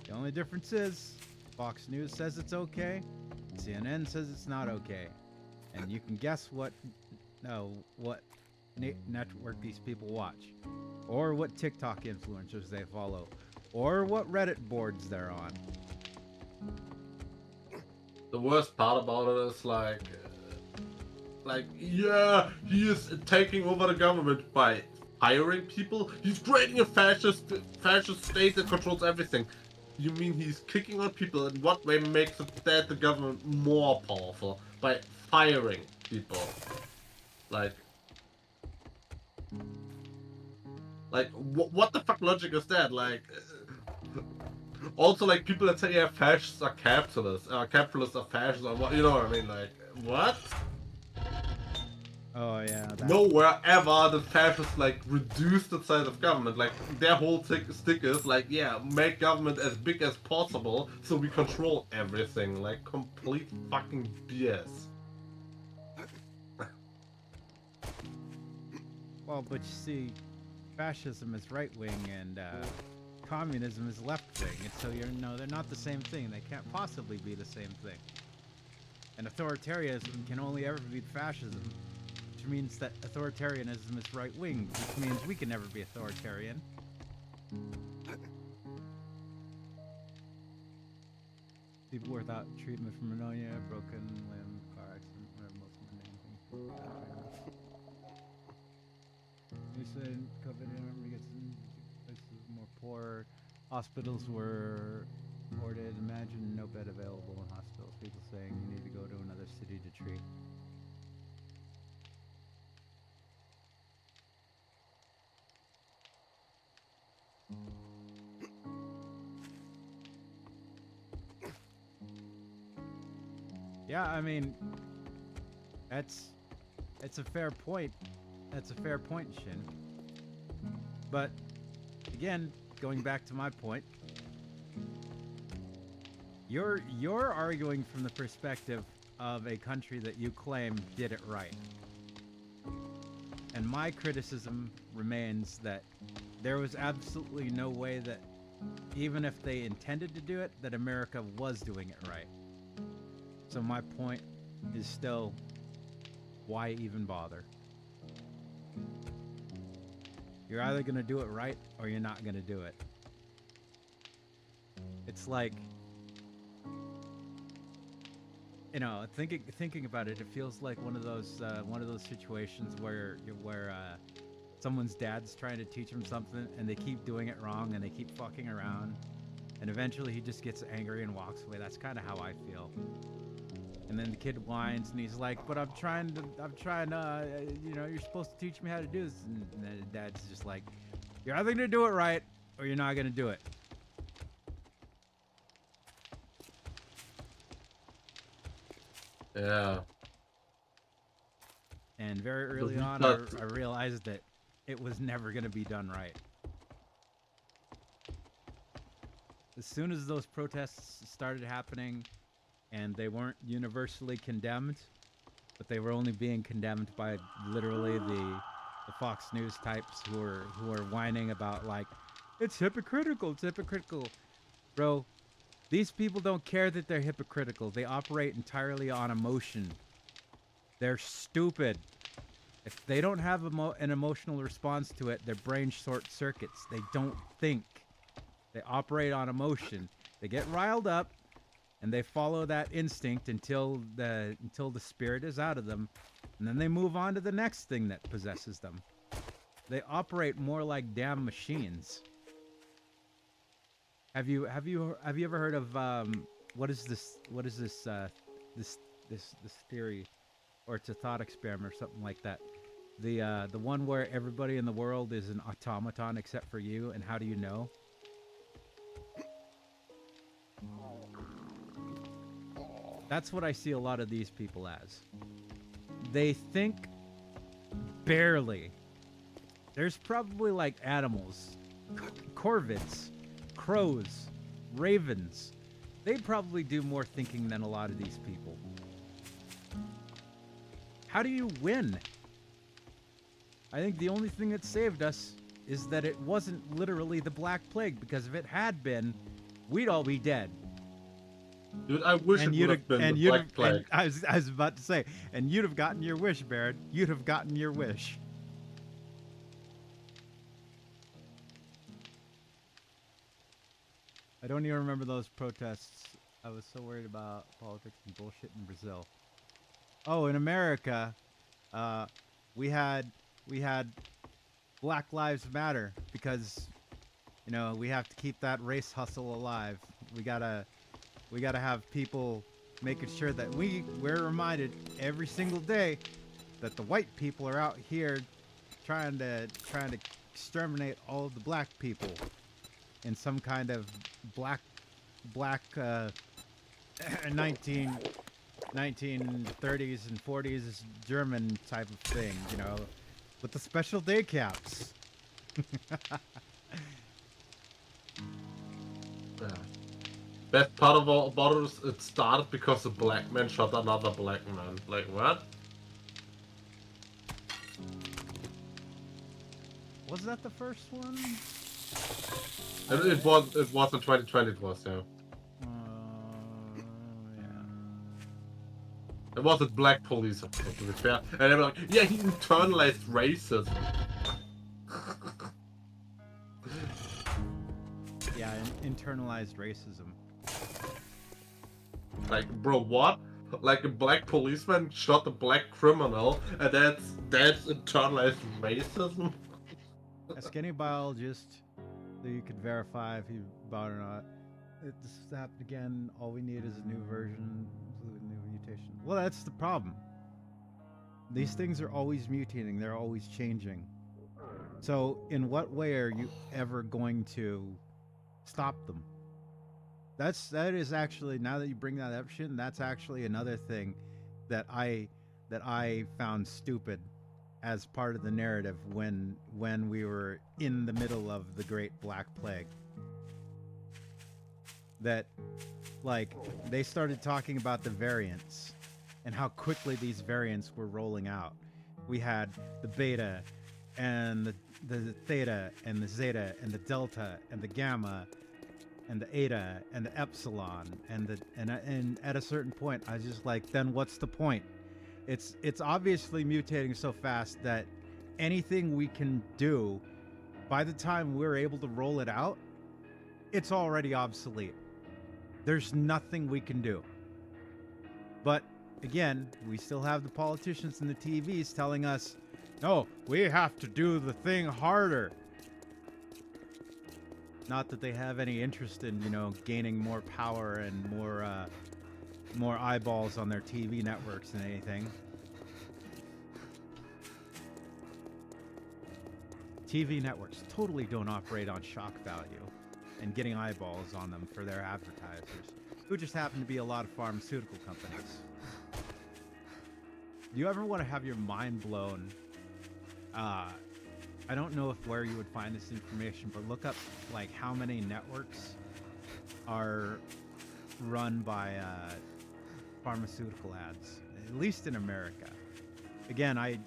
The only difference is Fox News says it's okay, CNN says it's not okay. And you can guess what network these people watch, or what TikTok influencers they follow, or what Reddit boards they're on. The worst part about it is yeah, he is taking over the government by hiring people. He's creating a fascist state that controls everything. You mean he's kicking out people? In what way makes it that the government more powerful? By firing people. Like what the fuck logic is that? Also, like, people that say, yeah, fascists are capitalists, capitalists are fascists, or what, you know what I mean? Like, what? Oh yeah. Nowhere ever did fascists, like, reduce the size of government. Like, their whole stick is, like, yeah, make government as big as possible so we control everything. Like, complete fucking BS. Well, but you see, fascism is right wing and communism is left wing, and so they're not the same thing. They can't possibly be the same thing. And authoritarianism can only ever be fascism, which means that authoritarianism is right wing, which means we can never be authoritarian. People without treatment for pneumonia, broken limb, car accident, whatever most mundane things. You said COVID gets places more poor. Hospitals were reported. Imagine no bed available in hospitals. People saying you need to go to another city to treat. Yeah, I mean, it's a fair point. That's a fair point, Shin. But again, going back to my point, you're arguing from the perspective of a country that you claim did it right. And my criticism remains that there was absolutely no way that, even if they intended to do it, that America was doing it right. So my point is still, why even bother? You're either going to do it right or you're not going to do it. It's like, you know, thinking about it, it feels like one of those situations where someone's dad's trying to teach him something and they keep doing it wrong and they keep fucking around, and eventually he just gets angry and walks away. That's kind of how I feel. And then the kid whines and he's like, "But I'm trying to, you know, you're supposed to teach me how to do this." And then the dad's just like, "You're either gonna do it right or you're not gonna do it." Yeah. And very early on, I realized that it was never gonna be done right. As soon as those protests started happening, and they weren't universally condemned, but they were only being condemned by literally the Fox News types who are whining about, like, it's hypocritical, bro. These people don't care that they're hypocritical. They operate entirely on emotion. They're stupid. If they don't have an emotional response to it, their brain short circuits. They don't think. They operate on emotion. They get riled up, and they follow that instinct until the spirit is out of them, and then they move on to the next thing that possesses them. They operate more like damn machines. Have you ever heard of what is this theory or it's a thought experiment or something like that. The one where everybody in the world is an automaton except for you, and how do you know? That's what I see a lot of these people as. They think barely. There's probably like animals, corvids, crows, ravens. They probably do more thinking than a lot of these people. How do you win? I think the only thing that saved us is that it wasn't literally the Black Plague, because if it had been, we'd all be dead. Dude, I wish it would have been the Black Plague. I was about to say, and you'd have gotten your wish, Baron. You'd have gotten your wish. I don't even remember those protests. I was so worried about politics and bullshit in Brazil. Oh, in America, we had Black Lives Matter because, you know, we have to keep that race hustle alive. We gotta have people making sure that we're reminded every single day that the white people are out here trying to exterminate all of the black people in some kind of black 1930s and 40s German type of thing, you know, with the special day caps. Yeah. Best part about it is it started because a black man shot another black man. Like, what? Was that the first one? It was in 2020, it was, yeah. Yeah. It was a black police officer, to be fair. And they were like, yeah, he internalized racism. Yeah, internalized racism. Like, bro, what? Like a black policeman shot a black criminal, and that's internalized racism? Ask any biologist that you could verify if you bought or not. This happened again. All we need is a new version with a new mutation. Well, that's the problem. These things are always mutating. They're always changing. So, in what way are you ever going to stop them? That is actually, now that you bring that up, Shin, that's actually another thing that I found stupid as part of the narrative when we were in the middle of the Great Black Plague. That, like, they started talking about the variants and how quickly these variants were rolling out. We had the beta and the theta and the zeta and the delta and the gamma and the eta and the epsilon and at a certain point I was just like, then what's the point? It's obviously mutating so fast that anything we can do, by the time we're able to roll it out, it's already obsolete. There's nothing we can do. But again, we still have the politicians and the TVs telling us, no, we have to do the thing harder. Not that they have any interest in, you know, gaining more power and more eyeballs on their TV networks than anything. TV networks totally don't operate on shock value and getting eyeballs on them for their advertisers, who just happen to be a lot of pharmaceutical companies. Do you ever want to have your mind blown? I don't know where you would find this information, but look up like how many networks are run by pharmaceutical ads, at least in America. Again, I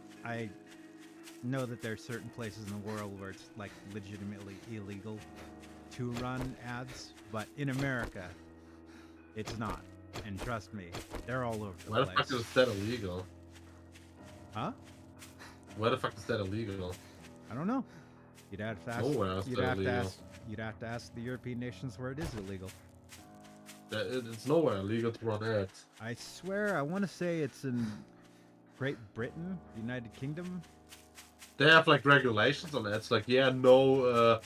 know that there are certain places in the world where it's like legitimately illegal to run ads, but in America, it's not. And trust me, they're all over the Why place. the fuck is that illegal? Huh? Why the fuck is that illegal? I don't know. You'd have to ask. Nowhere else You'd they're have to illegal. ask. You'd have to ask the European nations where it is illegal. It's nowhere illegal to run ads. I swear, I want to say it's in Great Britain, United Kingdom. They have like regulations on ads, like no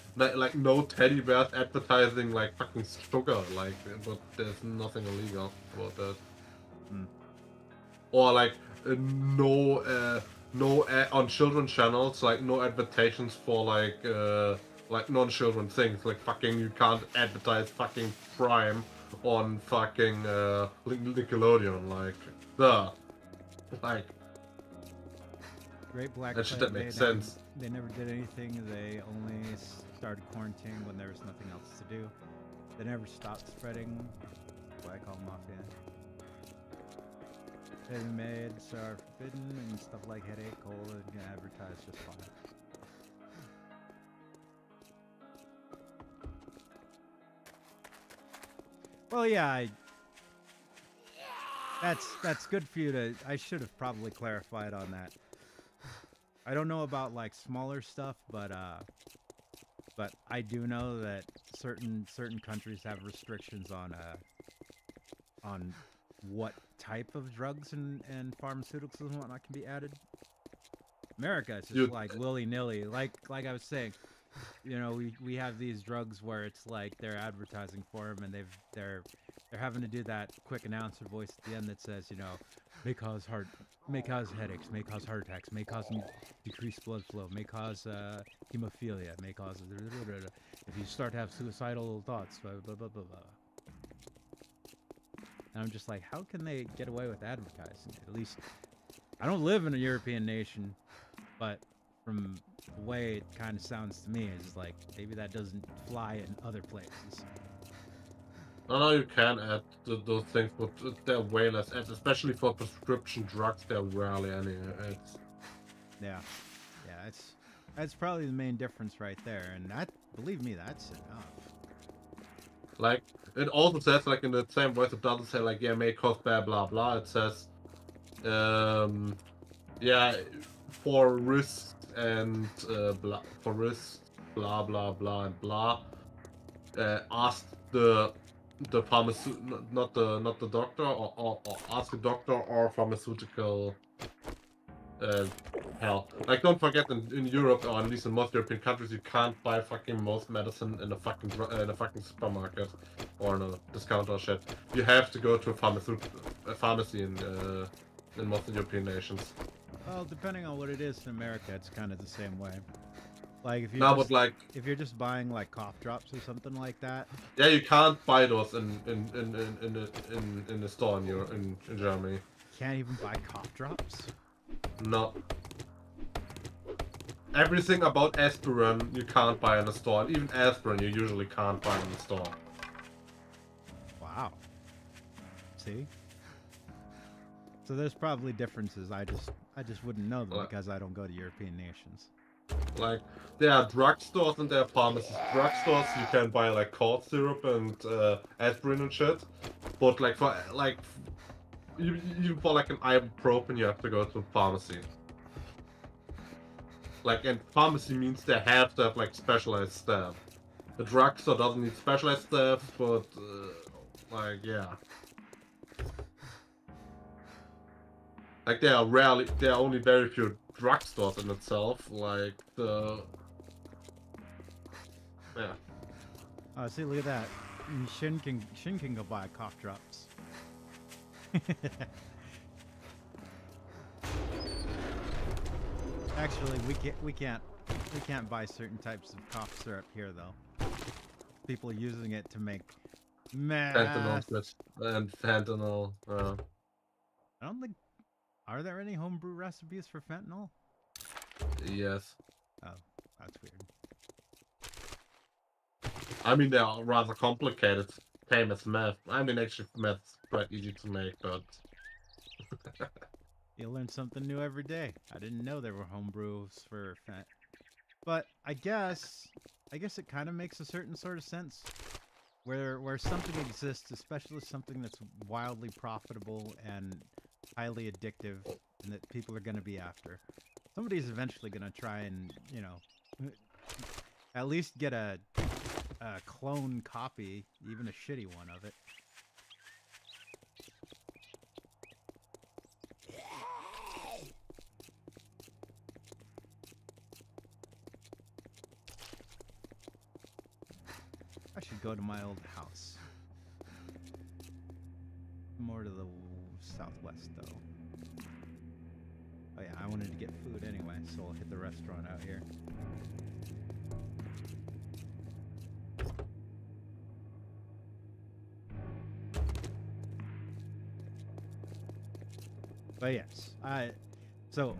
teddy bears advertising like fucking sugar, like, but there's nothing illegal about that. Hmm. Or like on children channels, like no advertisements for like non-children things, like fucking you can't advertise fucking Prime on fucking Nickelodeon, like Great Black that shit Plague, that makes sense. they never did anything. They only started quarantining when there was nothing else to do. They never stopped spreading what I call mafia. Heavy maids are forbidden and stuff like headache, cold, and advertised just fine. Well, yeah, that's good for you to. I should have probably clarified on that. I don't know about like smaller stuff, but I do know that certain countries have restrictions on what type of drugs and pharmaceuticals and whatnot can be added. America, it's just like willy-nilly. Like I was saying, you know, we have these drugs where it's like they're advertising for them, and they're having to do that quick announcer voice at the end that says, you know, may cause headaches, may cause heart attacks, may cause decreased blood flow, may cause hemophilia, may cause if you start to have suicidal thoughts, blah blah blah blah blah. And I'm just like, how can they get away with advertising it? At least, I don't live in a European nation, but from the way it kind of sounds to me, it's like maybe that doesn't fly in other places. I know you can add those things, but they're way less ads, especially for prescription drugs. They're rarely any ads. Yeah, that's probably the main difference right there, and that, believe me, that's enough. Like, it also says, like, in the same voice, it doesn't say, like, yeah, may cause blah blah blah. It says, yeah, for risks and for risks, blah blah blah and blah. Ask the pharmaceutical, not the doctor, or ask a doctor or pharmaceutical. Hell, like, don't forget, in Europe, or at least in most European countries, you can't buy fucking most medicine in a fucking supermarket or in a discounter shit. You have to go to a pharmacy in most European nations. Well, depending on what it is in America, it's kind of the same way. Like if you But like, if you're just buying like cough drops or something like that. Yeah, you can't buy those in the store in Germany. Can't even buy cough drops? No. Everything about aspirin you can't buy in the store, and even aspirin you usually can't buy in the store. Wow. See? So there's probably differences. I just wouldn't know them because I don't go to European nations. Like, there are drugstores and there are pharmacies. Drugstores you can buy like cough syrup and aspirin and shit, but like for like an ibuprofen you have to go to a pharmacy. Like, and pharmacy means they have to have like specialized staff. The drugstore doesn't need specialized staff, but like, yeah. Like, there are only very few drugstores in itself, like yeah. Oh, see, look at that. Shin can go buy cough drops. Actually, we can't buy certain types of cough syrup here though. People using it to make meth. Fentanyl. I don't think. Are there any homebrew recipes for fentanyl? Yes. Oh, that's weird. I mean, they are rather complicated, same as meth. I mean, actually, meth's quite easy to make, but You learn something new every day. I didn't know there were homebrews for fent. But I guess it kind of makes a certain sort of sense. Where something exists, especially something that's wildly profitable and highly addictive, and that people are going to be after. Somebody's eventually going to try and, you know, at least get a clone copy, even a shitty one of it. I should go to my old house. More to the southwest, though. I wanted to get food anyway, so I'll hit the restaurant out here. But yes, so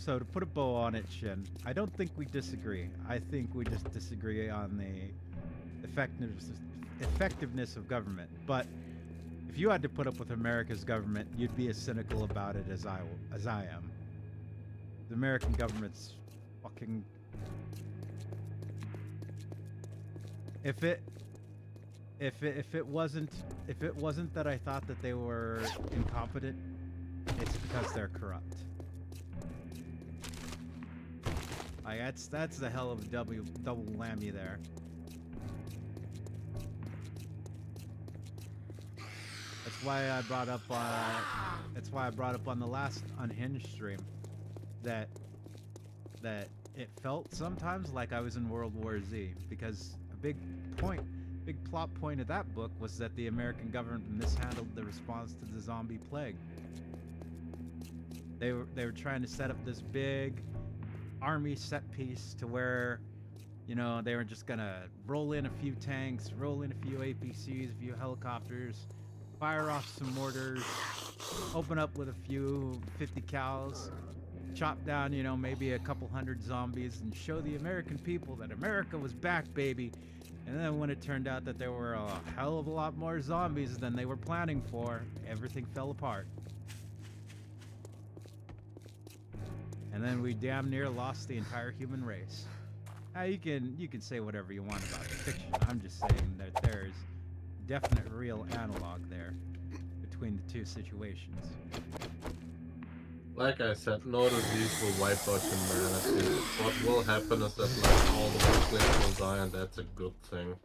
to put a bow on it, Shin, I don't think we disagree. I think we just disagree on the effectiveness of government. But if you had to put up with America's government, you'd be as cynical about it as I am. The American government's fucking. If it wasn't that I thought that they were incompetent, it's because they're corrupt. Like that's the hell of a double whammy there. That's why I brought up on the last Unhinged stream that it felt sometimes like I was in World War Z, because a big plot point of that book was that the American government mishandled the response to the zombie plague. They were trying to set up this big army set piece to where, you know, they were just gonna roll in a few tanks, roll in a few APCs, a few helicopters, fire off some mortars, open up with a few 50 cals, chop down, you know, maybe a couple hundred zombies, and show the American people that America was back, baby. And then when it turned out that there were a hell of a lot more zombies than they were planning for, everything fell apart. And then we damn near lost the entire human race. Now you can say whatever you want about the fiction. I'm just saying that there's definite real analog there between the two situations. Like I said, no disease will wipe out humanity. What will happen is that like all the weaklings will die, and that's a good thing.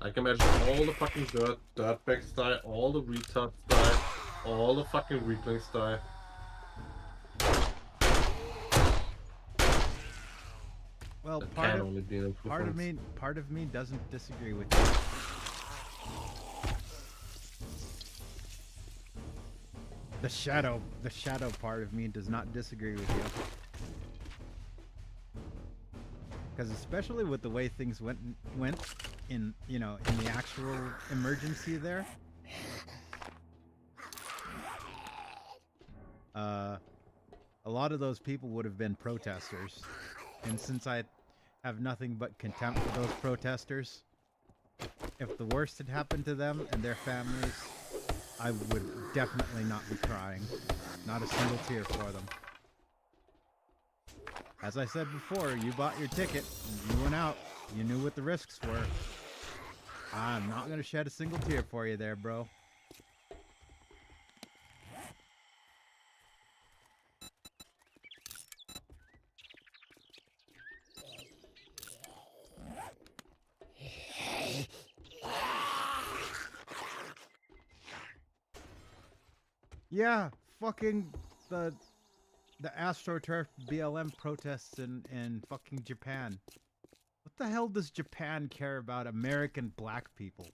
I can imagine all the fucking dirtbags die, all the retards die, all the fucking weaklings die. Well, That part can of only be an improvement. part of me doesn't disagree with you. The shadow part of me does not disagree with you. Because especially with the way things went in, you know, in the actual emergency there. A lot of those people would have been protesters. And since I have nothing but contempt for those protesters, if the worst had happened to them and their families, I would definitely not be crying. Not a single tear for them. As I said before, you bought your ticket, you went out, you knew what the risks were. I'm not gonna shed a single tear for you there, bro. Yeah, fucking the AstroTurf BLM protests in fucking Japan. What the hell does Japan care about American black people?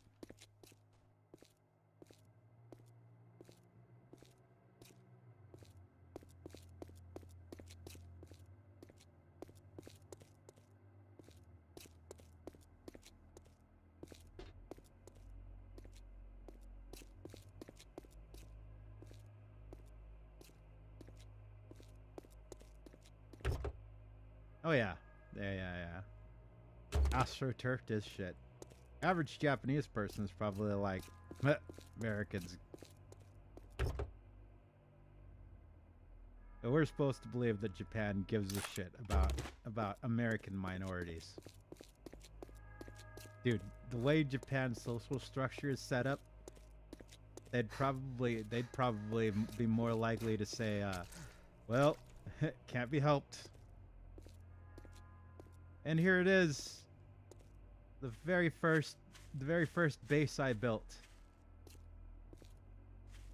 Oh yeah. Yeah. AstroTurf does shit. Average Japanese person is probably like, Americans. But we're supposed to believe that Japan gives a shit about American minorities. Dude, the way Japan's social structure is set up, they'd probably be more likely to say, well, can't be helped. And here it is. The very first base I built.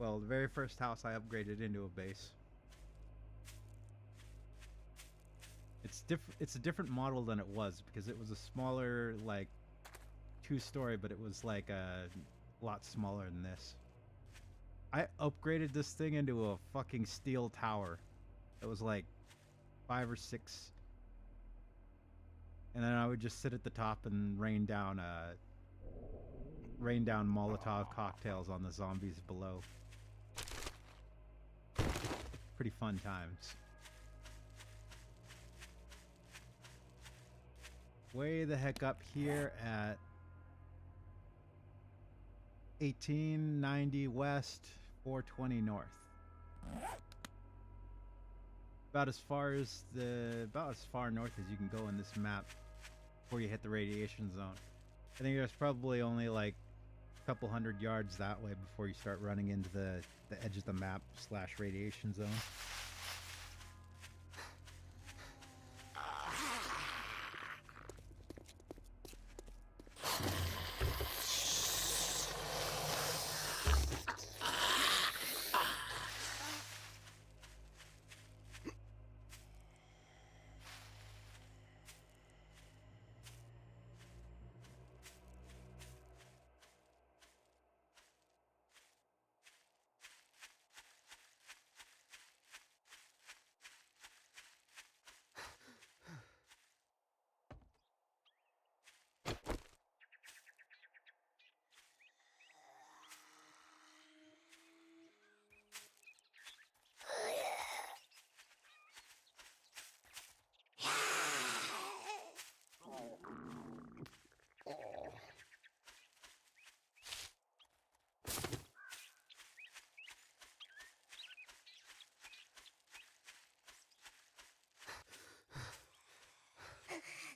Well, the very first house I upgraded into a base. It's a different model than it was, because it was a smaller, like, 2-story, but it was like a lot smaller than this. I upgraded this thing into a fucking steel tower. It was like 5 or 6, and then I would just sit at the top and rain down Molotov cocktails on the zombies below. Pretty fun times. Way the heck up here at 1890 west, 420 north. About as far north as you can go in this map before you hit the radiation zone. I think there's probably only like a couple hundred yards that way before you start running into the edge of the map / radiation zone.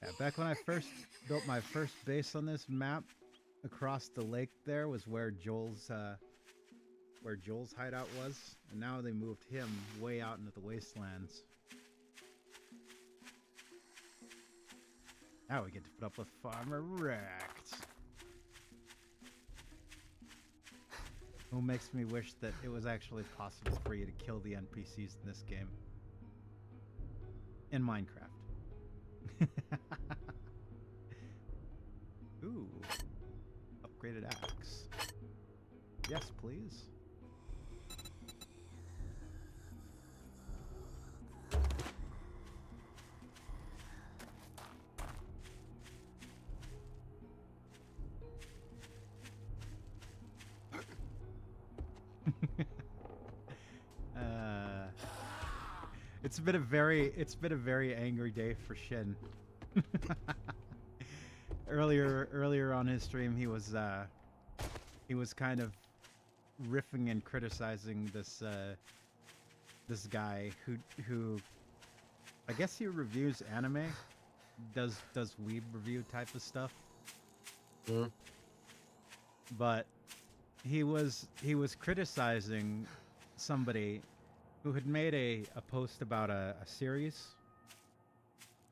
Yeah, back when I first built my first base on this map, across the lake there was where Joel's hideout was, and now they moved him way out into the wastelands. Now we get to put up with Farmer Wrecked. Who makes me wish that it was actually possible for you to kill the NPCs in this game. In Minecraft. Ooh. Upgraded axe. Yes, please. It's been a very angry day for Shin. Earlier on his stream, he was kind of riffing and criticizing this guy who I guess he reviews anime, does weeb review type of stuff. Mm. But he was criticizing somebody who had made a post about a series.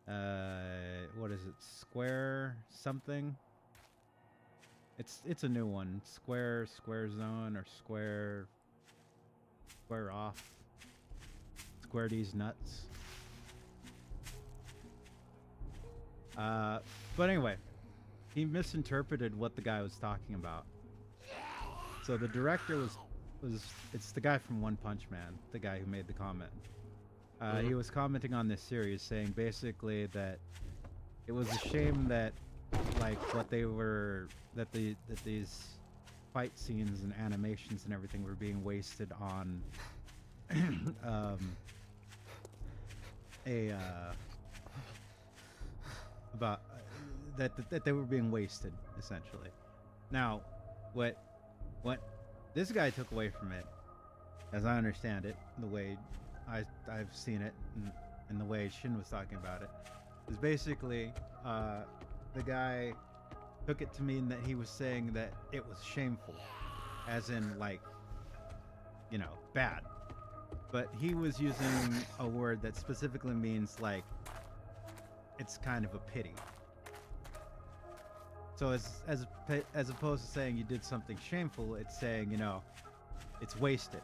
What is it? Square something? It's a new one. Square Zone or Square Off. Square D's nuts. But anyway, he misinterpreted what the guy was talking about. So the director was it's the guy from One Punch Man, the guy who made the comment. He was commenting on this series, saying basically that it was a shame that like that these fight scenes and animations and everything were being wasted on that they were being wasted essentially. Now, what this guy took away from it, as I understand it, the way I've seen it, and the way Shin was talking about it, is basically the guy took it to mean that he was saying that it was shameful, as in like, you know, bad. But he was using a word that specifically means like it's kind of a pity. So as opposed to saying you did something shameful, it's saying, you know, it's wasted.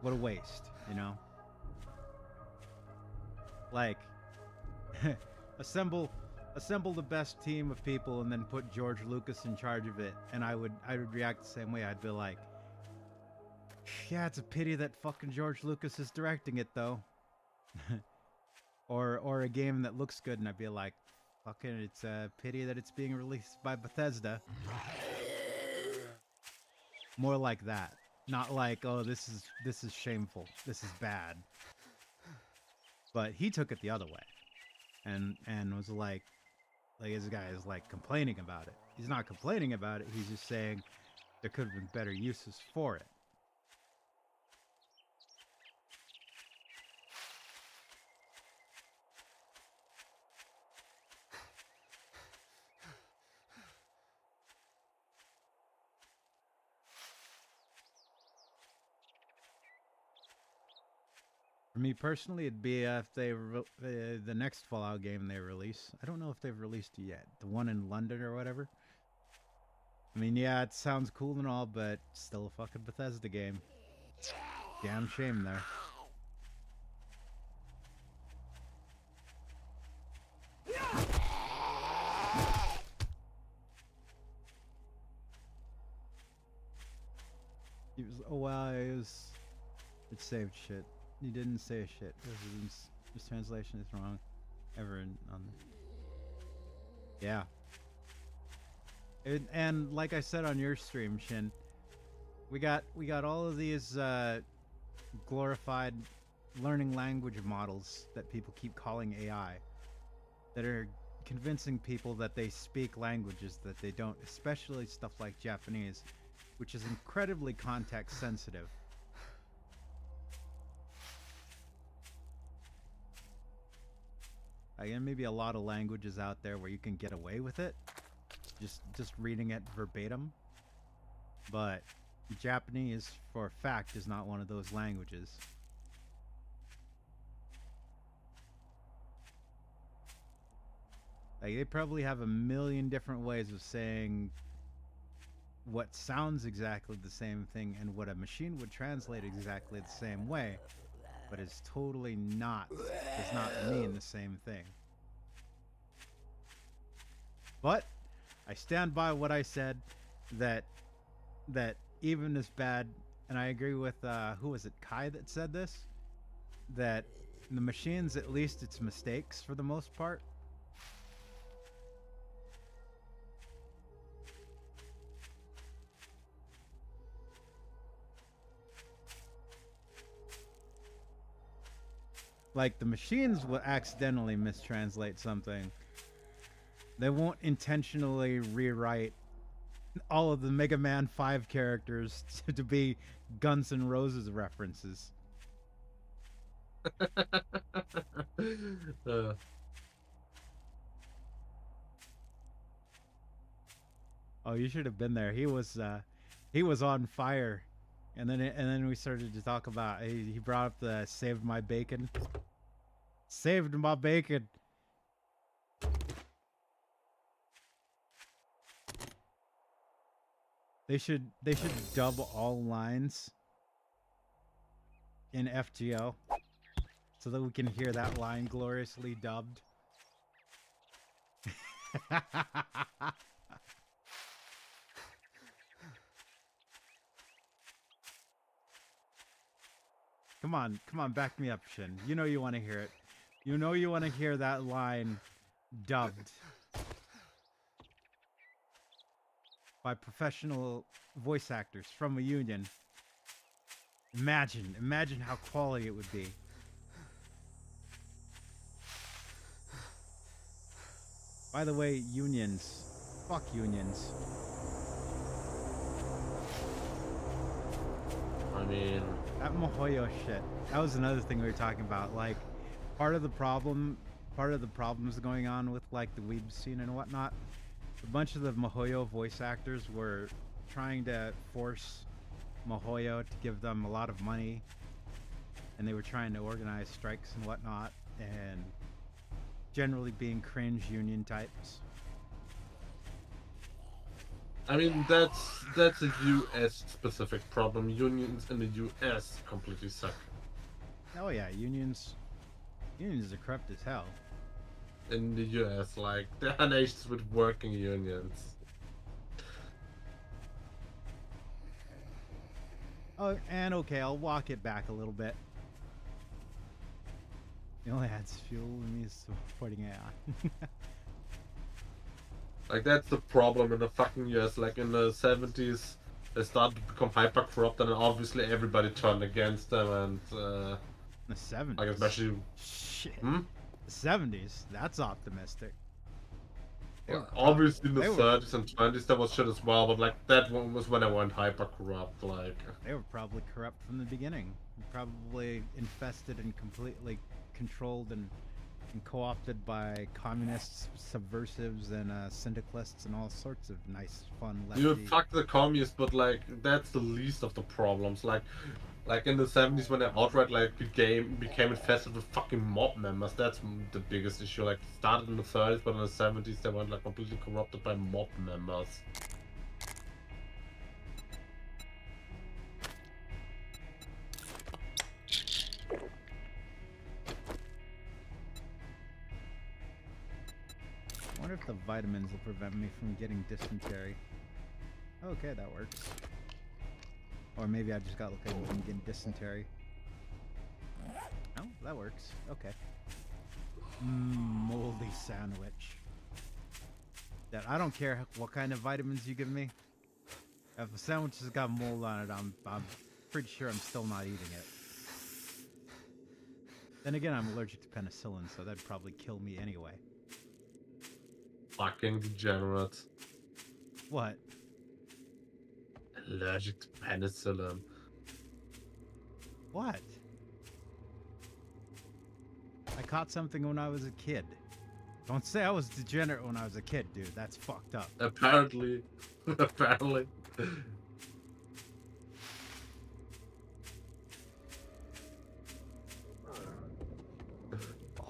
What a waste, you know? Like, assemble the best team of people and then put George Lucas in charge of it, and I would react the same way. I'd be like, Yeah, it's a pity that fucking George Lucas is directing it though. or a game that looks good, and I'd be like, fucking, it's a pity that it's being released by Bethesda. More like that, not like, oh, this is shameful, this is bad. But he took it the other way, and was like this guy is like complaining about it. He's not complaining about it. He's just saying there could have been better uses for it. For me personally, it'd be if they the next Fallout game they release. I don't know if they've released it yet. The one in London or whatever. I mean, yeah, it sounds cool and all, but still a fucking Bethesda game. Damn shame there. He was, oh wow, it saved shit. He didn't say shit. His translation is wrong. Yeah. And like I said on your stream, Shin, we got all of these glorified learning language models that people keep calling AI, that are convincing people that they speak languages that they don't, especially stuff like Japanese, which is incredibly context sensitive. Again, maybe a lot of languages out there where you can get away with it, just reading it verbatim. But Japanese, for a fact, is not one of those languages. Like, they probably have a million different ways of saying what sounds exactly the same thing and what a machine would translate exactly the same way, but is totally not, does not mean the same thing. But I stand by what I said, that even as bad, and I agree with who was it, Kai, that said this, that the machines, at least it's mistakes for the most part. Like, the machines will accidentally mistranslate something. They won't intentionally rewrite all of the Mega Man 5 characters to be Guns N' Roses references. Oh, you should have been there. He was on fire, and then we started to talk about. He brought up the saved my bacon. Saved my bacon. They should dub all lines in FGO so that we can hear that line gloriously dubbed. Come on, back me up, Shin. You know you want to hear it. You know you want to hear that line dubbed by professional voice actors from a union. Imagine how quality it would be. By the way, unions. Fuck unions. I mean, that Mohoyo shit. That was another thing we were talking about. Like, part of the problems going on with like the weeb scene and whatnot, a bunch of the Mohoyo voice actors were trying to force Mohoyo to give them a lot of money, and they were trying to organize strikes and whatnot, and generally being cringe union types. I mean, that's a US specific problem. Unions in the US completely suck. Oh yeah, unions are corrupt as hell. In the US, like, there are nations with working unions. Oh, and okay, I'll walk it back a little bit. It only adds fuel to me supporting AI. Like, that's the problem in the fucking US. Like, in the 70s, they started to become hyper corrupt, and then obviously everybody turned against them, and, The 70s. like, especially. Shit. Hmm? The 70s. That's optimistic. Well, obviously, in the 30s and 20s, there was shit as well, but, like, that one was when I went hyper corrupt, like. They were probably corrupt from the beginning. Probably infested and completely controlled and co-opted by communists, subversives, and syndicalists, and all sorts of nice, fun lefty. You fuck the communists, but like that's the least of the problems. Like in the 70s when they outright like became infested with fucking mob members. That's the biggest issue. Like it started in the 30s, but in the 70s they went like completely corrupted by mob members. I wonder if the vitamins will prevent me from getting dysentery. Okay, that works. Or maybe I just got lucky from getting dysentery. No, that works. Okay. Moldy sandwich. That I don't care what kind of vitamins you give me. If a sandwich has got mold on it, I'm pretty sure I'm still not eating it. Then again, I'm allergic to penicillin, so that'd probably kill me anyway. Fucking degenerate. What? Allergic to penicillin. What? I caught something when I was a kid. Don't say I was degenerate when I was a kid, dude. That's fucked up. Apparently. Apparently.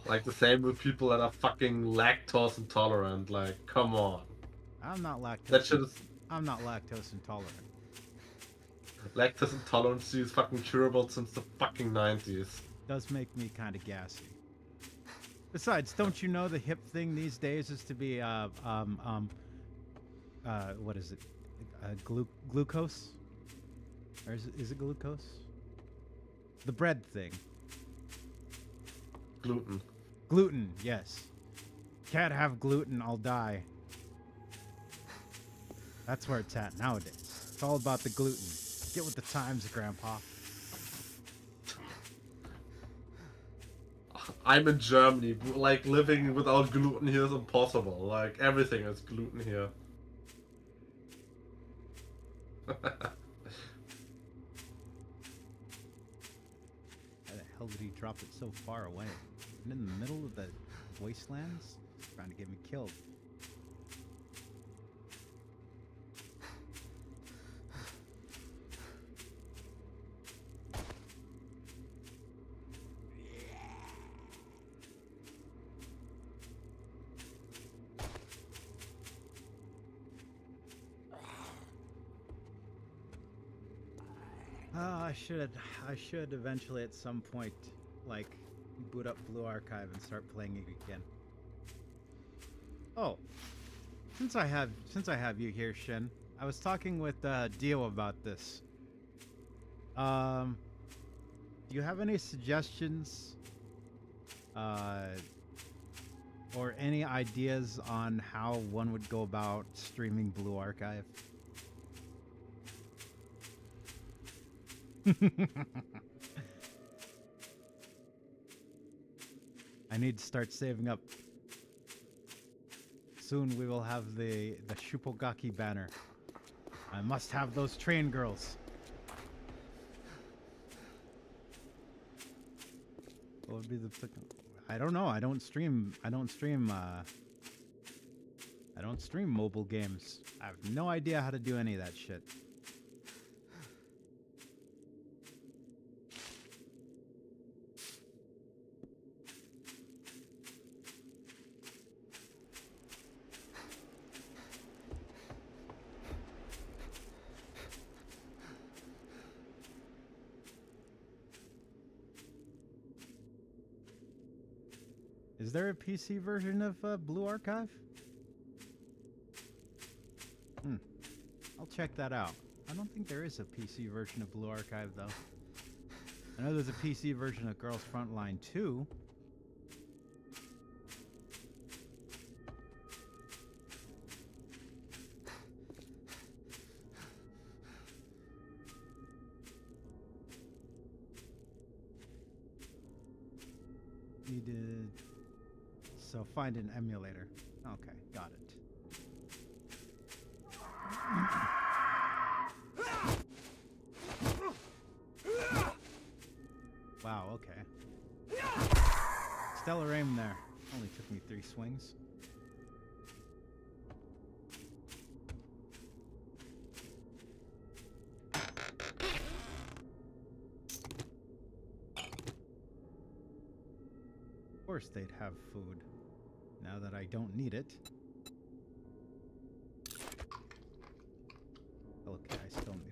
Like the same with people that are fucking lactose intolerant. Like, come on. I'm not lactose. That shit is. I'm not lactose intolerant. Lactose intolerance is fucking curable since the fucking 90s. Does make me kind of gassy. Besides, don't you know the hip thing these days is to be what is it? Glucose? Or is it glucose? The bread thing. Gluten. Gluten, yes. Can't have gluten, I'll die. That's where it's at nowadays. It's all about the gluten. Get with the times, Grandpa. I'm in Germany. Like, living without gluten here is impossible. Like, everything is gluten here. How the hell did he drop it so far away? And in the middle of the wastelands? He's trying to get me killed. I should eventually at some point, like, boot up Blue Archive and start playing it again. Oh, since I have you here, Shin, I was talking with Dio about this. Do you have any suggestions, or any ideas on how one would go about streaming Blue Archive? I need to start saving up. Soon we will have the Shupogaki banner. I must have those train girls. What would be the? I don't know. I don't stream mobile games. I have no idea how to do any of that shit. Is there a PC version of Blue Archive? I'll check that out. don't think there is a PC version of Blue Archive, though. I know there's a PC version of Girls Frontline 2. Needed... So find an emulator. Okay, got it. Wow, okay. Stellar aim there. Only took me 3 swings. Of course they'd have food, now that I don't need it. Okay, I still need it.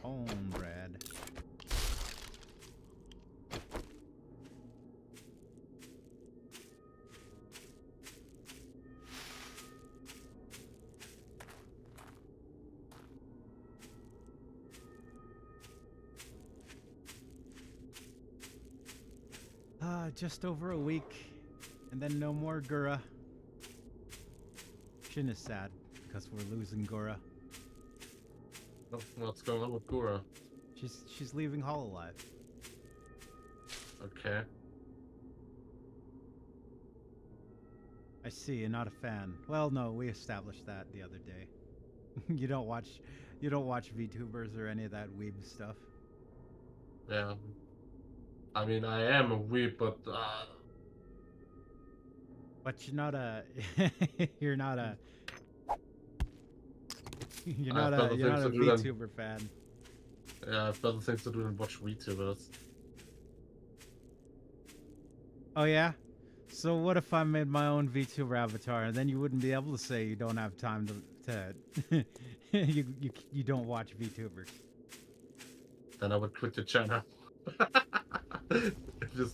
Cornbread. Just over a week, and then no more Gura. Shin is sad because we're losing Gura. What's going on with Gura? She's leaving Hololive. Okay. I see, you're not a fan. Well, no, we established that the other day. you don't watch VTubers or any of that weeb stuff. Yeah. I mean, I am a weeb, but you're not a you're not a VTuber fan. Yeah, I've better things to do than watch VTubers. Oh yeah? So what if I made my own VTuber avatar, and then you wouldn't be able to say you don't have time to you don't watch VTubers? Then I would quit your channel. If you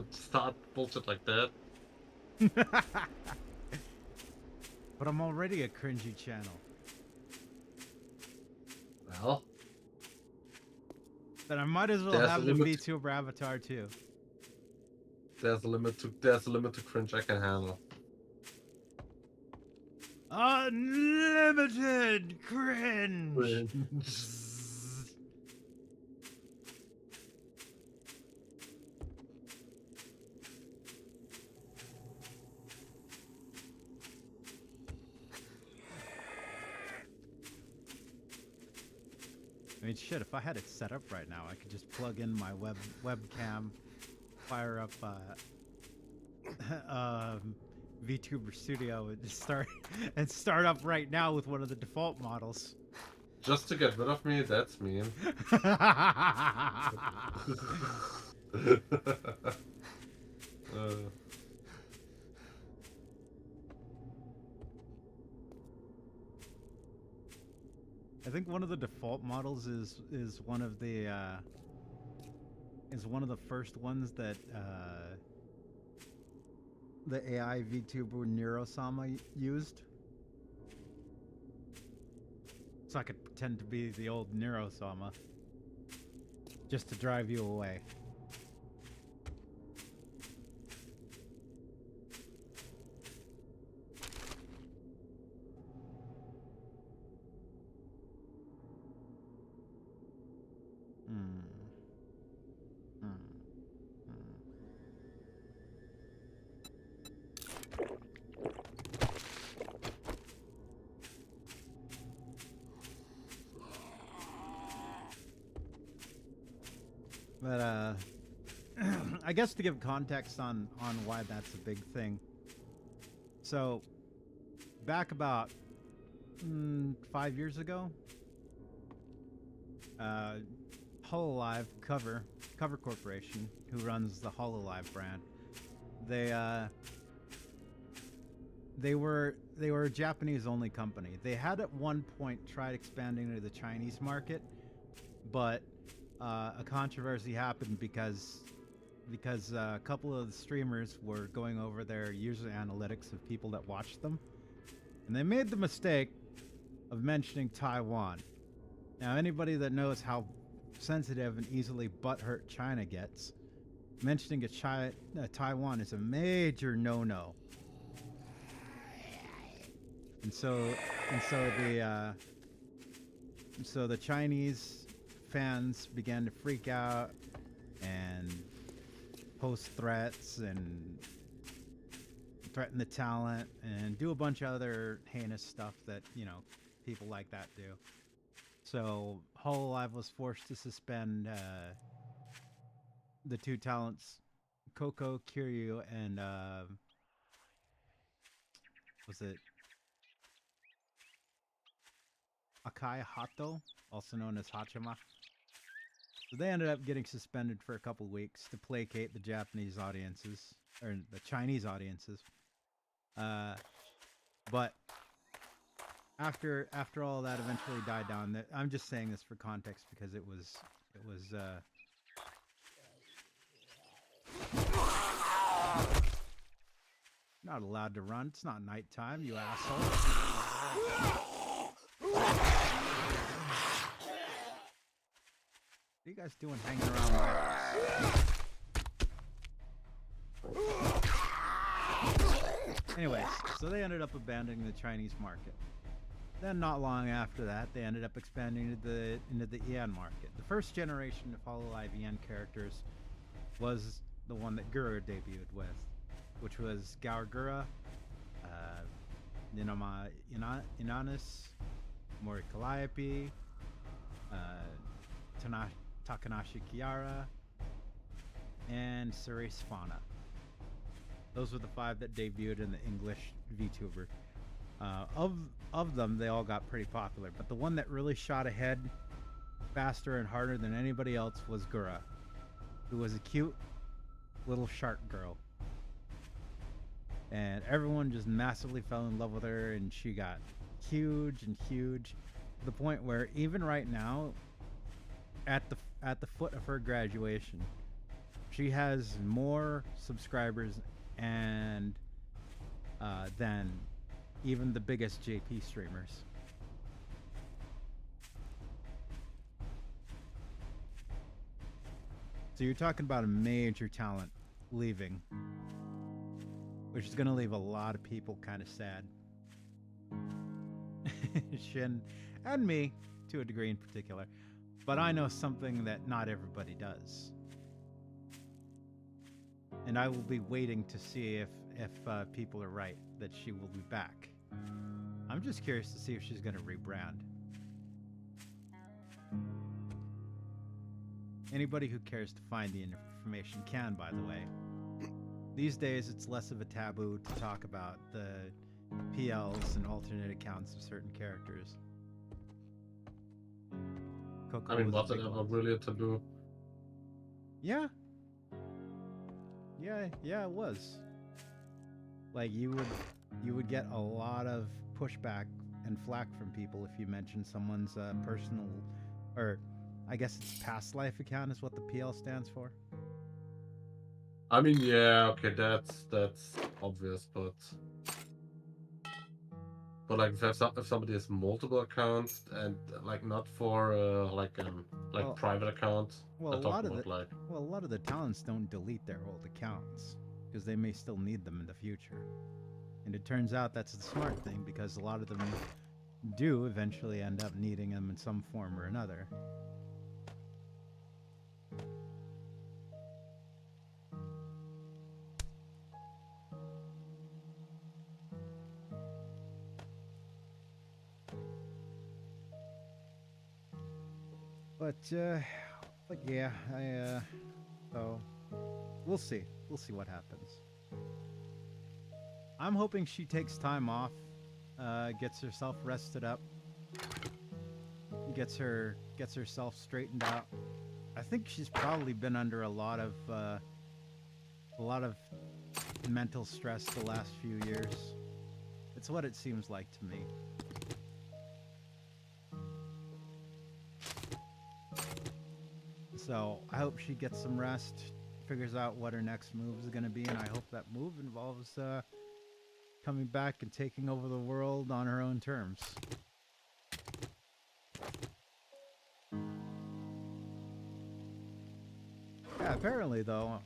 start bullshit like that. But I'm already a cringy channel. Well, then I might as well have the VTuber avatar too. There's a limit to cringe I can handle. Unlimited cringe. I mean, shit, if I had it set up right now, I could just plug in my webcam, fire up VTuber Studio, and start up right now with one of the default models. Just to get rid of me? That's mean. I think one of the default models is one of the first ones that the AI VTuber Neurosama used. So I could pretend to be the old Neurosama just to drive you away. But I guess to give context on why that's a big thing. So back about 5 years ago, Hololive Cover Corporation, who runs the Hololive brand, they were a Japanese only company. They had at one point tried expanding into the Chinese market, but a controversy happened because a couple of the streamers were going over their user analytics of people that watched them, and they made the mistake of mentioning Taiwan. Now, anybody that knows how sensitive and easily butthurt China gets, mentioning Taiwan is a major no-no. And so the Chinese fans began to freak out and post threats and threaten the talent and do a bunch of other heinous stuff that, you know, people like that do. So Hololive was forced to suspend the two talents, SquidCoyote and was it Akai Hato, also known as Hachima. So they ended up getting suspended for a couple weeks to placate the Japanese audiences, or the Chinese audiences. But after all that eventually died down, I'm just saying this for context because it was not allowed to run. It's not nighttime, you asshole. What are you guys doing hanging around with? Anyways, so they ended up abandoning the Chinese market. Then not long after that, they ended up expanding into the EN market. The first generation of Hololive EN characters was the one that Gura debuted with, which was Gaurgura, Ninama Inanis, Mori Calliope, Takanashi Kiara, and Cerise Fauna. Those were the 5 that debuted in the English VTuber. Of them, they all got pretty popular, but the one that really shot ahead faster and harder than anybody else was Gura, who was a cute little shark girl. And everyone just massively fell in love with her, and she got huge and huge to the point where even right now, at the foot of her graduation, she has more subscribers and than even the biggest JP streamers. So you're talking about a major talent leaving, which is going to leave a lot of people kind of sad. Shin and me, to a degree in particular. But I know something that not everybody does. And I will be waiting to see if people are right that she will be back. I'm just curious to see if she's going to rebrand. Anybody who cares to find the information can, by the way. These days, it's less of a taboo to talk about the PLs and alternate accounts of certain characters. Coco, I mean, was it ever really a taboo? Yeah. Yeah, it was. Like, you would get a lot of pushback and flack from people if you mentioned someone's personal, or I guess it's past life account is what the PL stands for. I mean, yeah, okay, that's obvious, but like if somebody has multiple accounts and like not for well, private account, well, a lot of the talents don't delete their old accounts because they may still need them in the future. And it turns out that's the smart thing because a lot of them do eventually end up needing them in some form or another. But yeah, so we'll see what happens. I'm hoping she takes time off, gets herself rested up, gets herself straightened out. I think she's probably been under a lot of mental stress the last few years. It's what it seems like to me. So I hope she gets some rest, figures out what her next move is going to be, and I hope that move involves coming back and taking over the world on her own terms. Yeah, apparently though,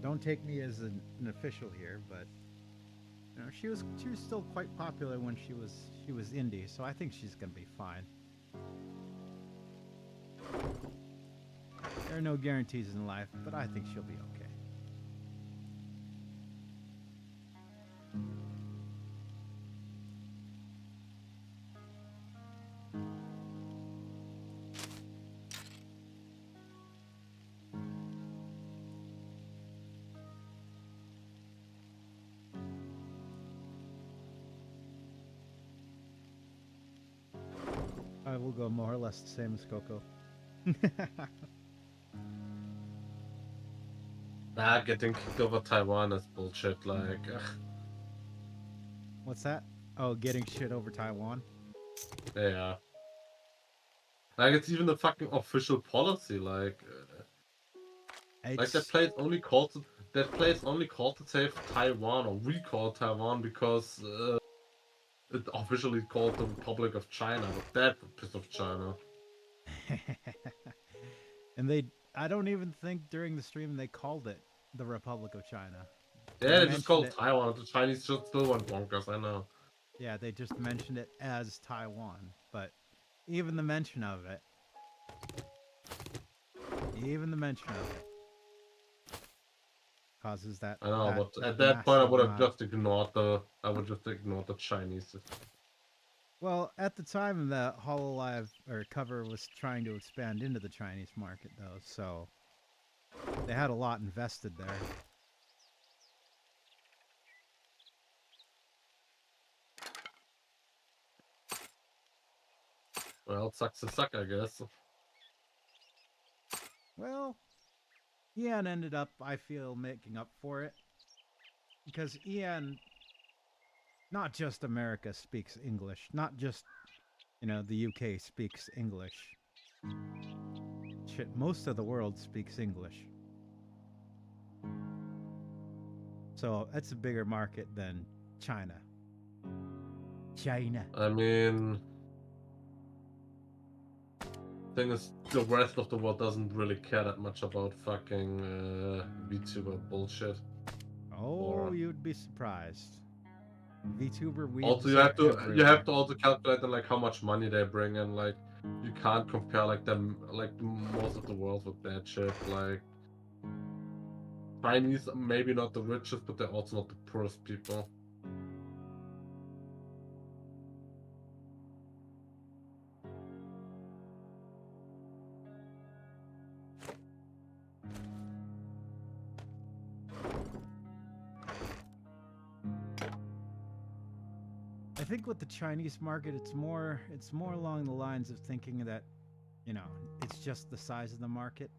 don't take me as an official here, but you know, she was still quite popular when she was indie, so I think she's gonna be fine. There are no guarantees in life, but I think she'll be okay. I will go more or less the same as Coco. Nah, getting kicked over Taiwan is bullshit. Like, What's that? Oh, getting shit over Taiwan? yeah. Like, it's even the fucking official policy. Like that place only called to save Taiwan or recall Taiwan because it officially called the Republic of China, but that piece of China. And I don't even think during the stream they called it the Republic of China. Yeah, they just called it Taiwan. The Chinese just still went bonkers, I know. Yeah, they just mentioned it as Taiwan, but even the mention of it, causes that. I know, but at that point, I would have just ignored the Chinese. Well, at the time, the Hololive or cover was trying to expand into the Chinese market, though, so they had a lot invested there. Well, it sucks to suck, I guess. Well, Ian ended up, I feel, making up for it. Because Ian, not just America speaks English, not just, you know, the UK speaks English. Shit, most of the world speaks English. So that's a bigger market than China. China. I mean, thing is, the rest of the world doesn't really care that much about fucking VTuber bullshit. Oh, you'd be surprised. VTuber weebs. Also, you have to also calculate like how much money they bring in. Like, you can't compare like most of the world with that shit. Like, Chinese maybe not the richest, but they're also not the poorest people. I think with the Chinese market, it's more along the lines of thinking that, you know, it's just the size of the market.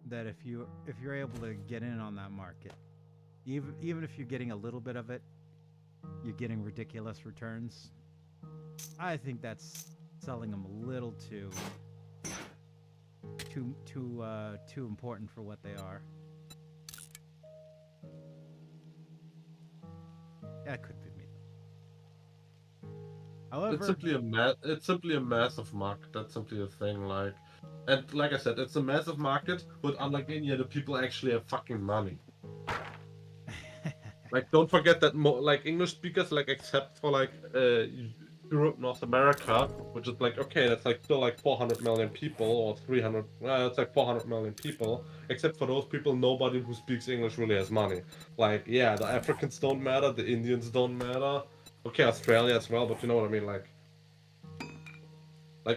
That if you're able to get in on that market, even if you're getting a little bit of it, you're getting ridiculous returns. I think that's selling them a little too important for what they are. That could be me. However, it's simply a massive market. That's simply a thing. Like, and like I said, it's a massive market, but unlike India, the people actually have fucking money. Like, don't forget that like English speakers, like except for like Europe, North America, which is like, okay, that's like still like 400 million people or 300. It's like 400 million people. Except for those people, nobody who speaks English really has money. Like, yeah, the Africans don't matter, the Indians don't matter. Okay, Australia as well, but you know what I mean, like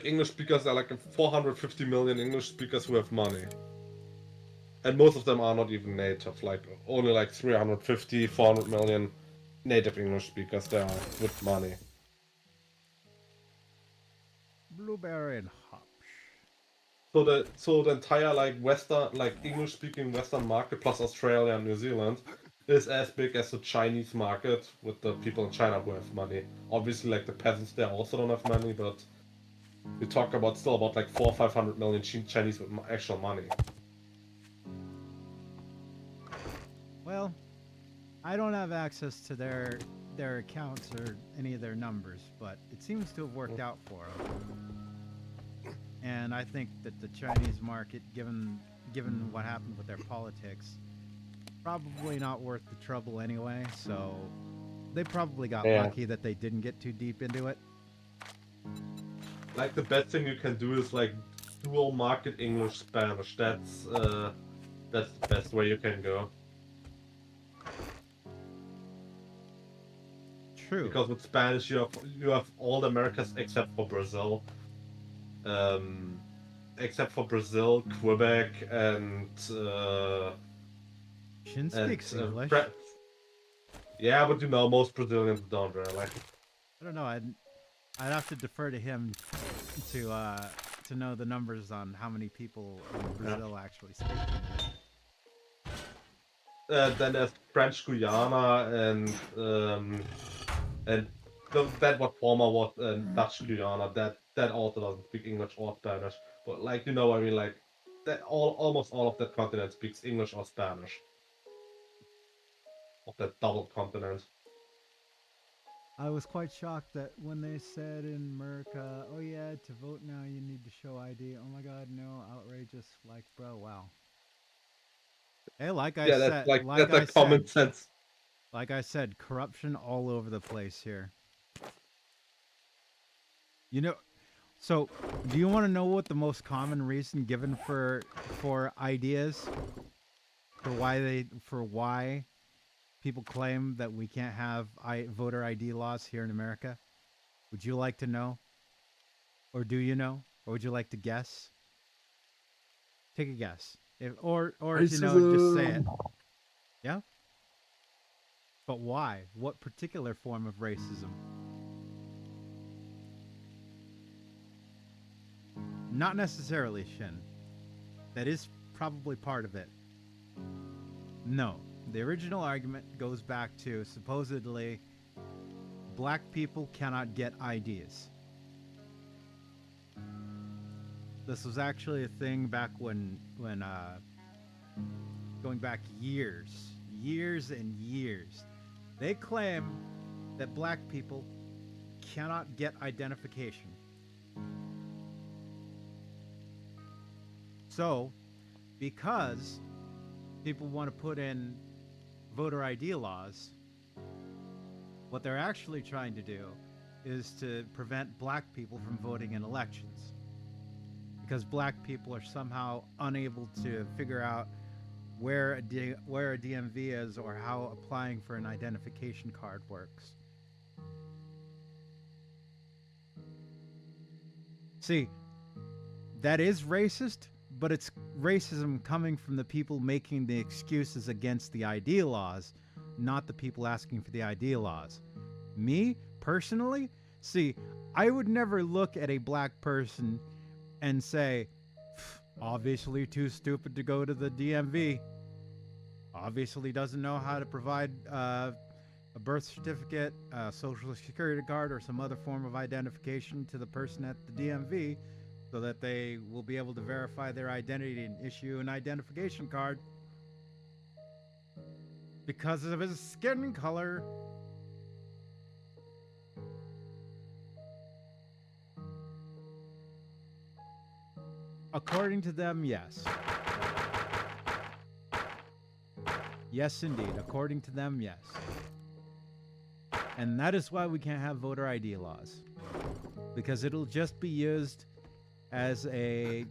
English speakers are like 450 million English speakers who have money. And most of them are not even native, like only like 350, 400 million native English speakers there with money. Blueberry and hops. So the entire like Western, like English speaking Western market plus Australia and New Zealand is as big as the Chinese market with the people in China who have money. Obviously, like the peasants there also don't have money, but We talk about still about like 400 or 500 million Chinese with actual money. Well, I don't have access to their accounts or any of their numbers, but it seems to have worked out for them. And I think that the Chinese market, given what happened with their politics, probably not worth the trouble anyway. So they probably got Yeah. lucky that they didn't get too deep into it. Like the best thing you can do is like dual market English Spanish. That's the best way you can go. True. Because with Spanish you have all the Americas except for Brazil. Except for Brazil, Quebec, and Shin speaks English. Yeah, but you know most Brazilians don't really. I don't know. I'd have to defer to him to know the numbers on how many people in Brazil actually speak English. Then there's French Guyana and that what former was Dutch Guyana. That also doesn't speak English or Spanish. But like you know, I mean, like that almost all of that continent speaks English or Spanish. Of that double continent. I was quite shocked that when they said in America, "Oh yeah, to vote now you need to show ID." Oh my God, no, outrageous! Like, bro, wow. Hey, like I said, That's like common sense. Like I said, corruption all over the place here. You know, so do you want to know what the most common reason given for ideas for why people claim that we can't have voter ID laws here in America? Would you like to know? Or do you know? Or would you like to guess? Take a guess. Or if you know, just say it. Yeah? But why? What particular form of racism? Not necessarily, Shin. That is probably part of it. No. The original argument goes back to supposedly black people cannot get IDs. This was actually a thing back when going back years and years. They claim that black people cannot get identification. So, because people want to put in voter ID laws, what they're actually trying to do is to prevent black people from voting in elections. Because black people are somehow unable to figure out where a DMV is or how applying for an identification card works. See, that is racist, but it's racism coming from the people making the excuses against the ID laws, not the people asking for the ID laws. Me, personally, see, I would never look at a black person and say, obviously too stupid to go to the DMV. Obviously doesn't know how to provide a birth certificate, a social security card, or some other form of identification to the person at the DMV so that they will be able to verify their identity and issue an identification card. Because of his skin color. According to them, yes. Yes, indeed. According to them, yes. And that is why we can't have voter ID laws. Because it'll just be used as a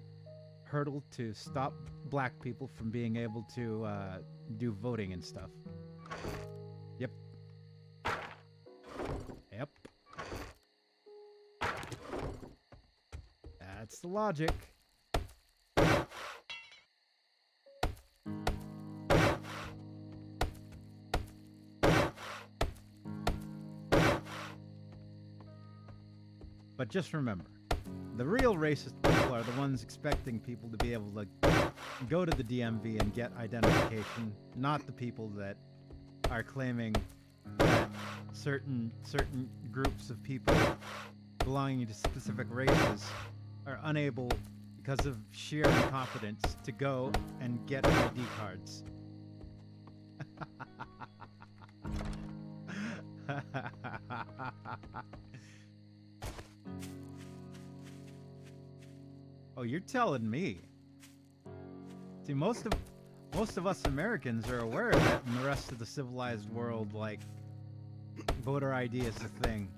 hurdle to stop black people from being able to do voting and stuff. Yep. Yep. That's the logic. But just remember, the real racist people are the ones expecting people to be able to go to the DMV and get identification, not the people that are claiming that certain groups of people belonging to specific races are unable, because of sheer incompetence, to go and get ID cards. Oh, you're telling me. See, most of us Americans are aware that in the rest of the civilized world, like, voter ID is a thing.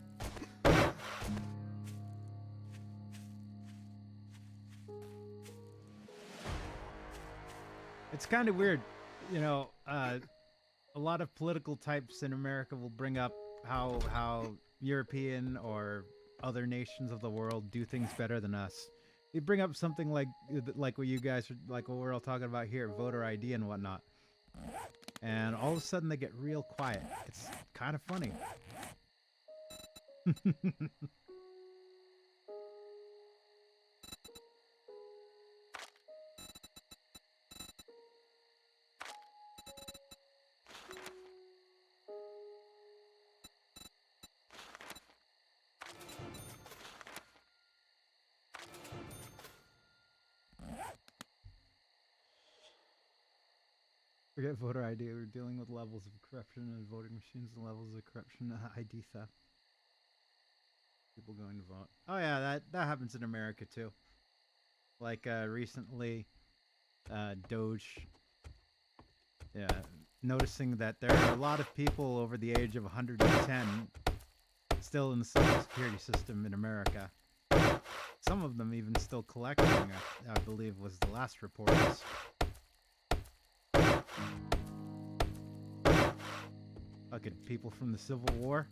It's kind of weird, you know. A lot of political types in America will bring up how European or other nations of the world do things better than us. They bring up something like what you guys are, like what we're all talking about here, voter ID and whatnot, and all of a sudden they get real quiet. It's kind of funny. Forget voter ID. We're dealing with levels of corruption and voting machines and levels of corruption, ID theft. People going to vote. Oh yeah, that happens in America too. Like recently, Doge. Yeah, noticing that there are a lot of people over the age of 110 still in the Social Security system in America. Some of them even still collecting, I believe was the last report. Fucking people from the Civil War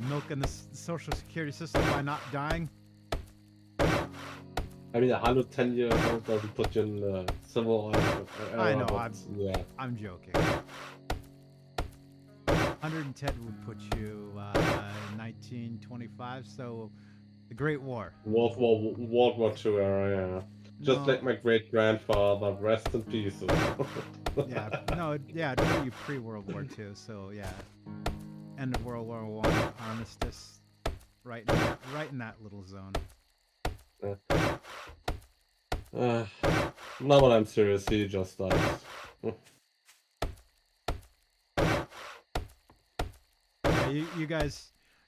milking the Social Security system by not dying. I mean, 110-year-old doesn't put you in the civil era. I know, Yeah. I'm joking. 110 would put you 1925, so the Great War. World War II era, yeah. Just No. like my great-grandfather, rest in peace. Yeah, no, yeah, it'd put you pre-World War II, so yeah. End of World War I, armistice, right in that little zone. Not when I'm serious, he just dies. Yeah,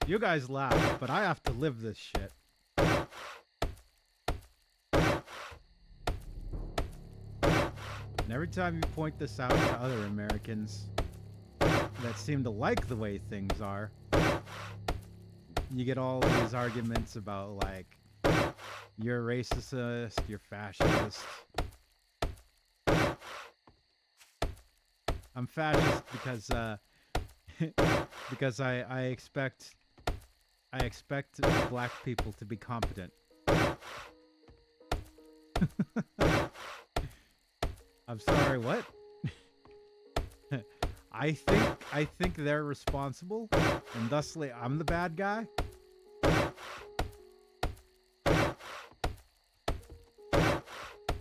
you guys laugh, but I have to live this shit. And every time you point this out to other Americans that seem to like the way things are, you get all these arguments about, like, you're racist, you're fascist. I'm fascist because because I expect black people to be competent. I'm sorry, what? I think they're responsible, and thusly I'm the bad guy.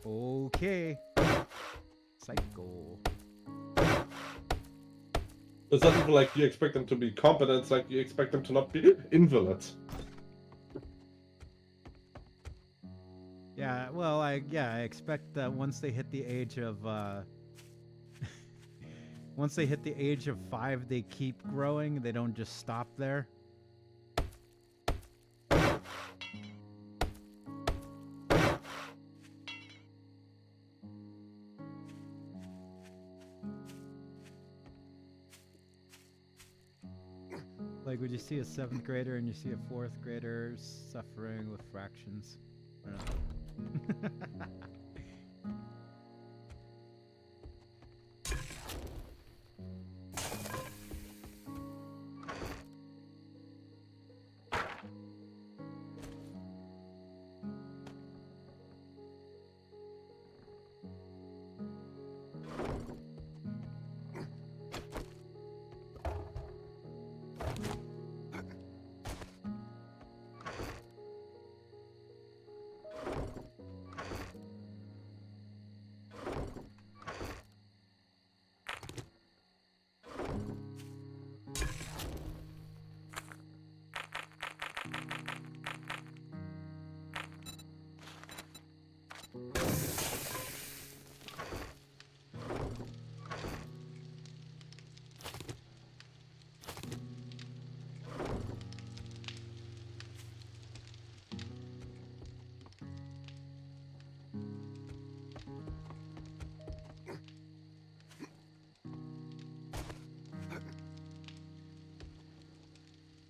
Okay. Psycho. It's not even like you expect them to be competent, it's like you expect them to not be invalids. Yeah, well, I expect that once they hit the age of once they hit the age of 5, they keep growing. They don't just stop there. Like, would you see a 7th grader and you see a 4th grader suffering with fractions? I don't know.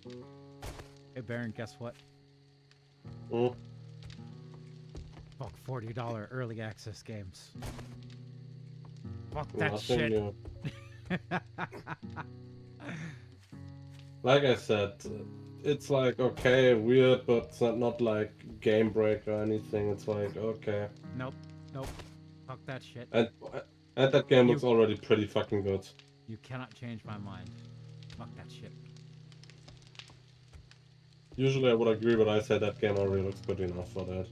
Hey Baron, guess what? Mm. Fuck $40 early access games. Fuck that Nothing shit. new. Like I said, it's like okay, weird, but it's not like game break or anything. It's like okay, Nope. Fuck that shit. and that game You- looks already pretty fucking good. You cannot change my mind. Fuck that shit. Usually I would agree, but I said that game already looks good enough for that.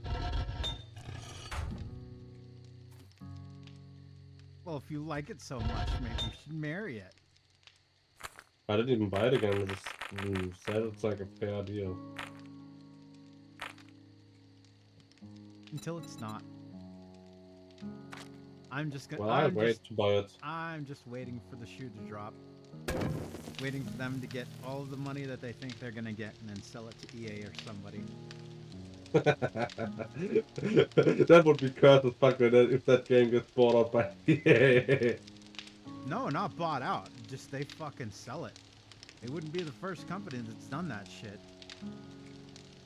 Well, if you like it so much, maybe you should marry it. I didn't even buy it again. I just said it's like a fair deal. Until it's not. I'm just gonna. Well, I wait to buy it. I'm just waiting for the shoe to drop. Waiting for them to get all of the money that they think they're gonna get and then sell it to EA or somebody. That would be cursed as fuck if that game gets bought out by EA. No, not bought out. Just they fucking sell it. They wouldn't be the first company that's done that shit.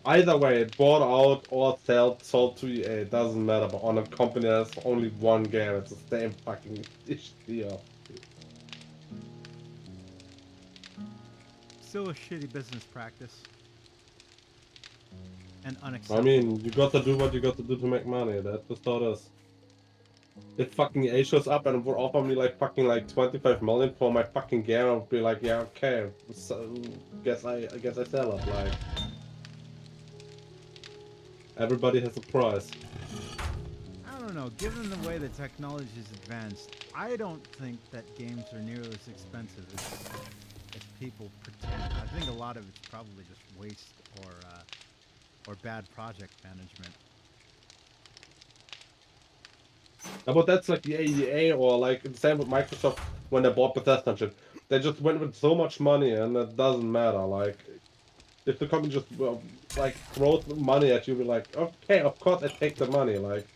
Either way, bought out or sold to EA, it doesn't matter. But on a company that's only one game, it's the same fucking deal. Still a shitty business practice. And I unacceptable. mean, you got to do what you got to do to make money. That's just how it is. If fucking EA shows up and would offer me like fucking like 25 million for my fucking game, I would be like, yeah, okay. So, guess I sell it. Like, everybody has a price. I don't know. Given the way the technology is advanced, I don't think that games are nearly as expensive as people pretend. I think a lot of it's probably just waste or bad project management. Yeah, but that's like the EA or like the same with Microsoft when they bought Bethesda and shit. They just went with so much money and it doesn't matter. Like, if the company just like throws money at you, be like, okay, of course I take the money. Like,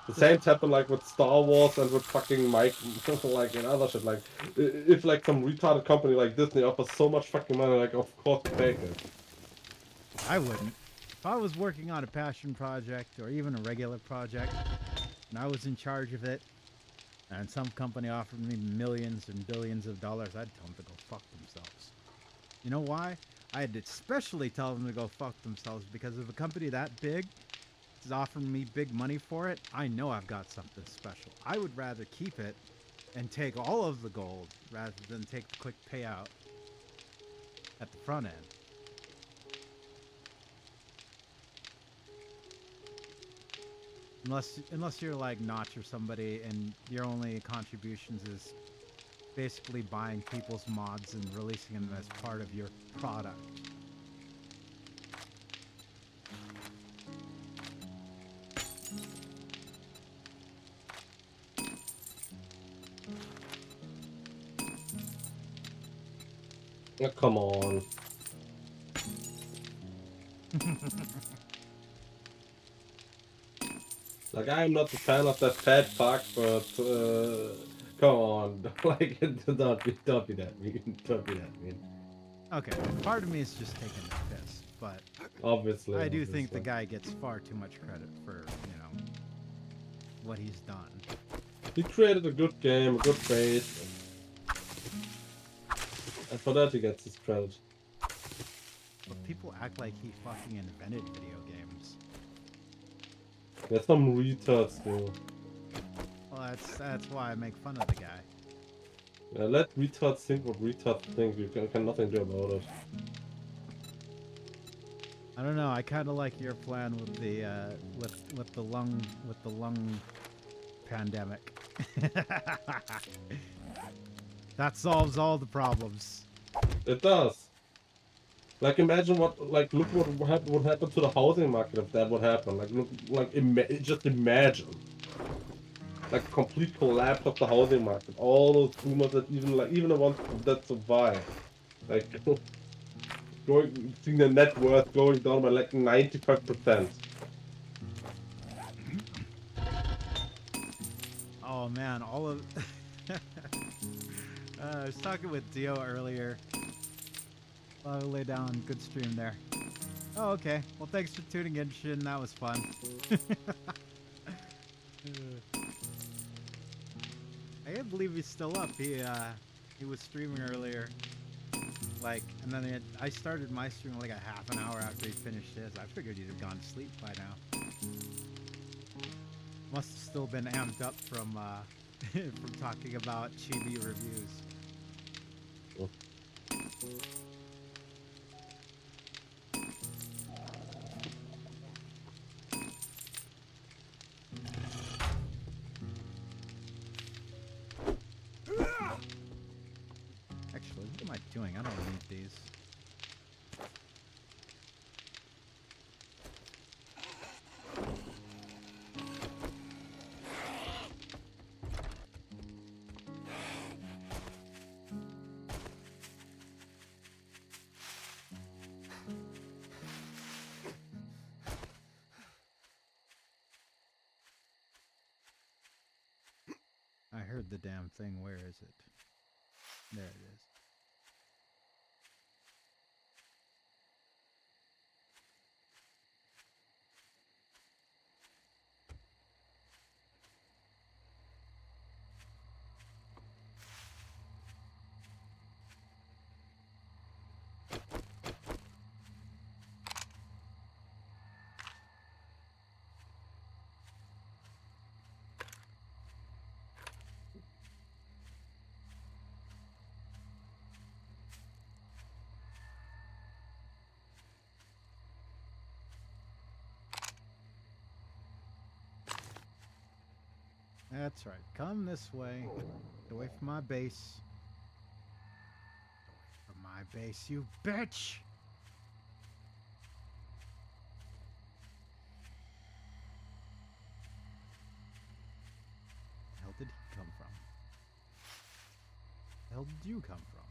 the same happened like with Star Wars and with fucking Mike, like and other shit. Like, if like some retarded company like Disney offers so much fucking money, like of course you take it. I wouldn't. If I was working on a passion project or even a regular project, and I was in charge of it, and some company offered me millions and billions of dollars, I'd tell them to go fuck themselves. You know why? I'd especially tell them to go fuck themselves because if a company that big is offering me big money for it, I know I've got something special. I would rather keep it and take all of the gold rather than take the quick payout at the front end. Unless you're like Notch or somebody and your only contributions is basically buying people's mods and releasing them as part of your product. Oh, come on. Like, I'm not a fan of that fat fuck, but come on, like, don't be that mean. Don't be that mean. Okay, part of me is just taking the piss, but Obviously. I do think the obviously. guy gets far too much credit for, what he's done. He created a good game, a good base, and for that he gets his credit. But people act like he fucking invented video games. There's some retards though. Well, that's why I make fun of the guy. Yeah, let retards think what retards think. You can nothing do about it. I don't know. I kind of like your plan with the with the lung pandemic. That solves all the problems. It does. Like imagine look what would happen to the housing market if that would happen. Just imagine. Like complete collapse of the housing market. All those boomers that even the ones that survive. Like seeing their net worth going down by like 95%. Oh man, all of I was talking with Dio earlier. I'll lay down. Good stream there. Oh, okay. Well, thanks for tuning in, Shin. That was fun. I can't believe he's still up. He was streaming earlier. Like, and then I started my stream like a half an hour after he finished his. I figured he'd have gone to sleep by now. Must have still been amped up from from talking about chibi reviews. Oh. Actually, what am I doing? I don't need these. I heard the damn thing. Where is it? There it is. That's right. Come this way. Get away from my base. Get away from my base, you bitch! Where the hell did he come from? Where the hell did you come from?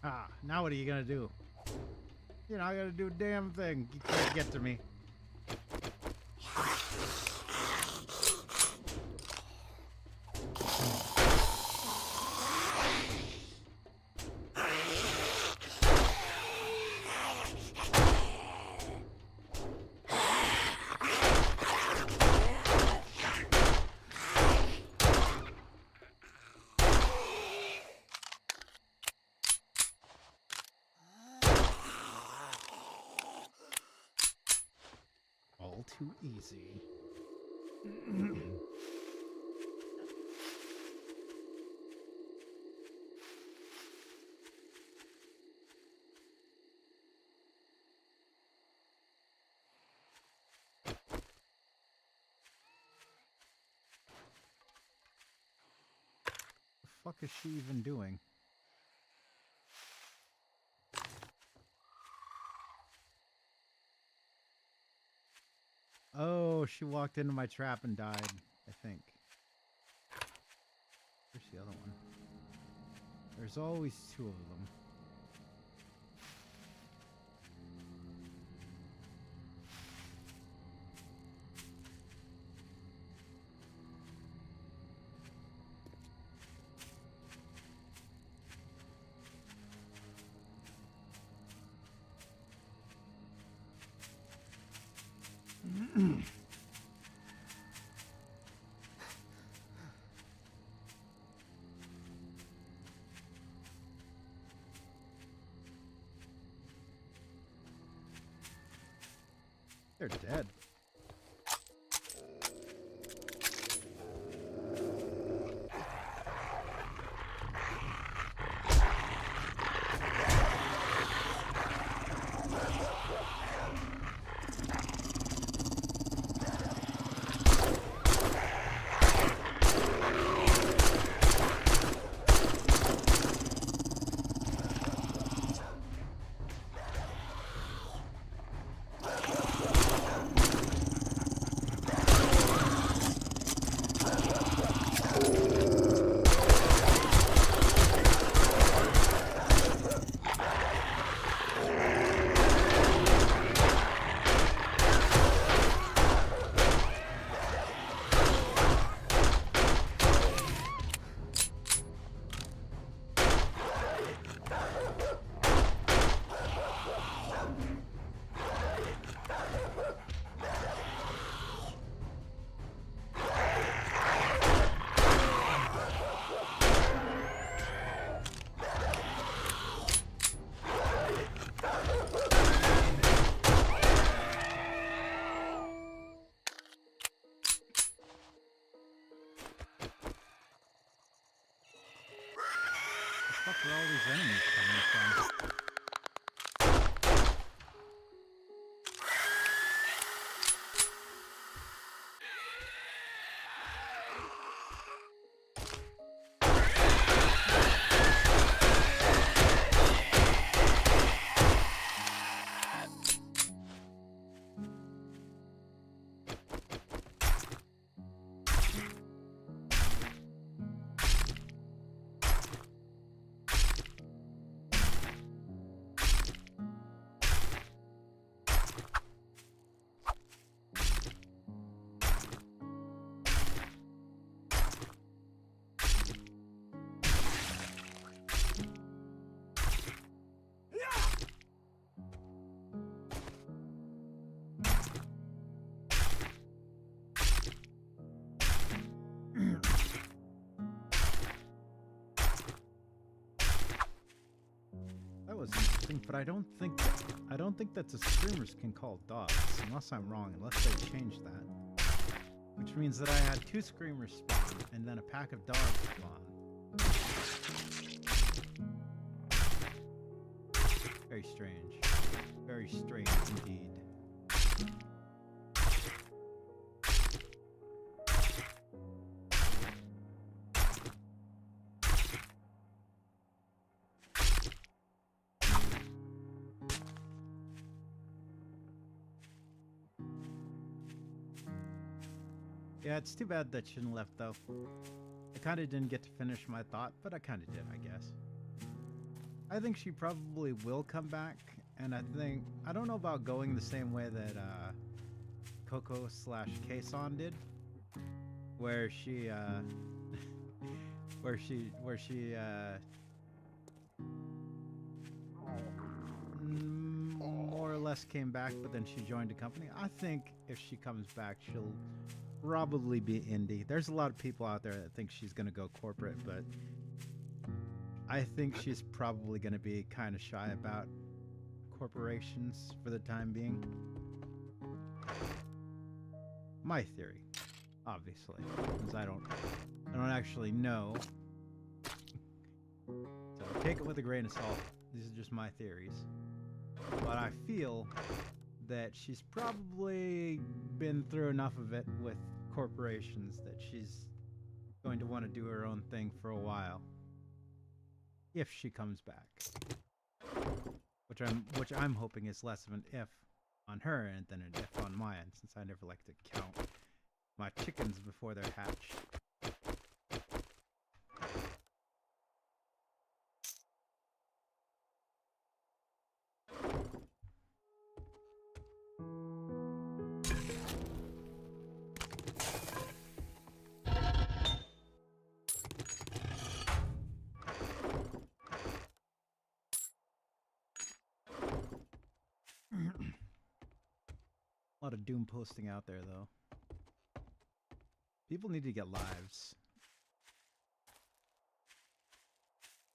Ah, now what are you gonna do? You're not gonna do a damn thing. You can't get to me. All too easy. The fuck is she even doing? Oh, she walked into my trap and died, I think. Where's the other one? There's always two of them. They're dead. Where are all these enemies coming from? That was interesting, but I don't think that the screamers can call dogs, unless I'm wrong, unless they changed that. Which means that I had 2 screamers spawn, and then a pack of dogs spawn. Very strange. Very strange indeed. Yeah, it's too bad that Shin left, though. I kind of didn't get to finish my thought, but I kind of did, I guess. I think she probably will come back, and I don't know about going the same way that Coco/Kason did, where she more or less came back, but then she joined a company. I think if she comes back, she'll probably be indie. There's a lot of people out there that think she's going to go corporate, but I think she's probably going to be kind of shy about corporations for the time being. My theory, obviously, because I don't actually know. So take it with a grain of salt. These are just my theories. But I feel that she's probably been through enough of it with corporations that she's going to want to do her own thing for a while. If she comes back. Which I'm hoping is less of an if on her end than an if on my end, since I never like to count my chickens before they're hatched. A lot of doom posting out there, though. People need to get lives.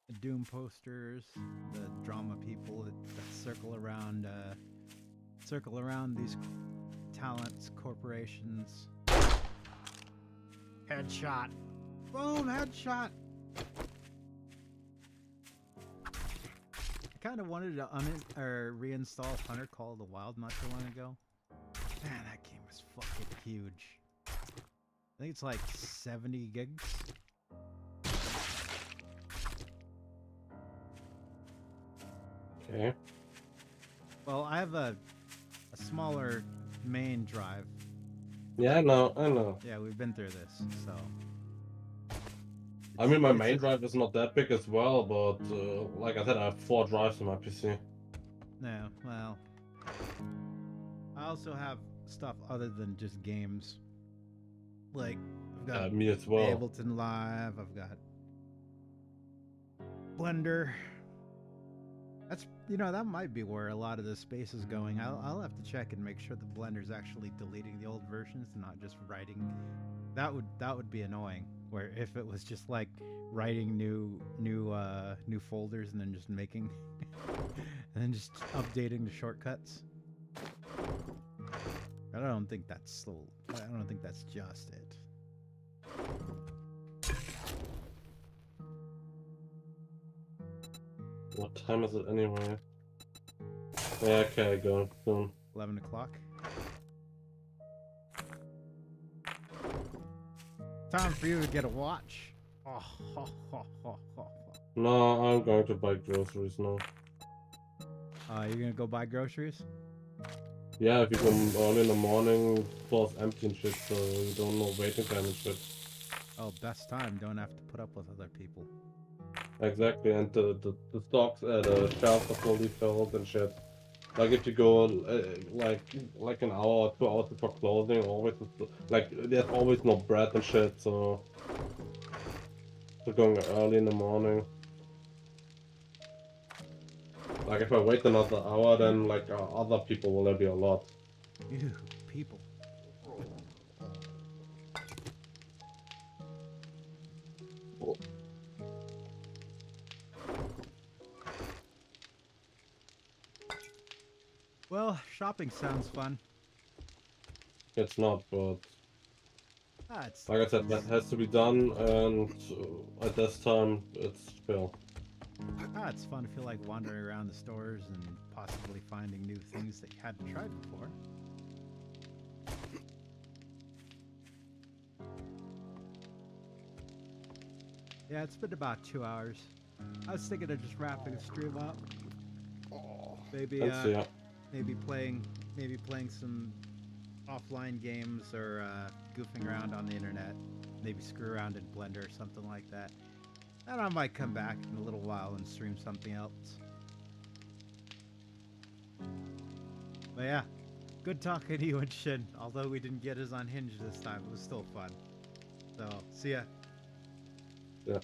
The doom posters, the drama people that circle around these talents, corporations. Headshot. Boom, headshot. I kind of wanted to reinstall Hunter Call of the Wild not too long ago. Man, that game was fucking huge. I think it's like 70 gigs. Okay. Well, I have a smaller main drive. Yeah, I know. Yeah, we've been through this, so. I mean, my It's- main drive is not that big as well, but like I said, I have 4 drives on my PC. No, well. I also have stuff other than just games. Like, I've got Me as well. Ableton Live, I've got Blender. That's, that might be where a lot of the space is going. I'll have to check and make sure the Blender's actually deleting the old versions and not just writing. That would be annoying. Where if it was just like writing new folders and then just making and then just updating the shortcuts. I don't think that's just it. What time is it anyway? Yeah, okay, go soon. 11 o'clock. Time for you to get a watch. Oh, ho, ho, ho, ho, ho. No, I'm going to buy groceries now. You're gonna go buy groceries? Yeah, if you come early in the morning, floor's empty and shit, so you don't know waiting time and shit. Oh, best time. Don't have to put up with other people. Exactly, and the stocks at the shelves are fully filled and shit. Like if you go like an hour or 2 hours before closing, always like there's always no bread and shit, so we're going early in the morning. Like if I wait another hour, then like other people will be a lot. Ew, people. Well, shopping sounds fun. It's not, but It's like I said, that has to be done, and at this time, it's fail. it's fun to feel like wandering around the stores and possibly finding new things that you hadn't tried before. Yeah, it's been about 2 hours. I was thinking of just wrapping the stream up. Maybe Let's see. maybe playing some offline games or goofing around on the internet. Maybe screw around in Blender or something like that. And I might come back in a little while and stream something else. But yeah, good talking to you and Shin. Although we didn't get as unhinged this time, it was still fun. So, see ya. Yeah.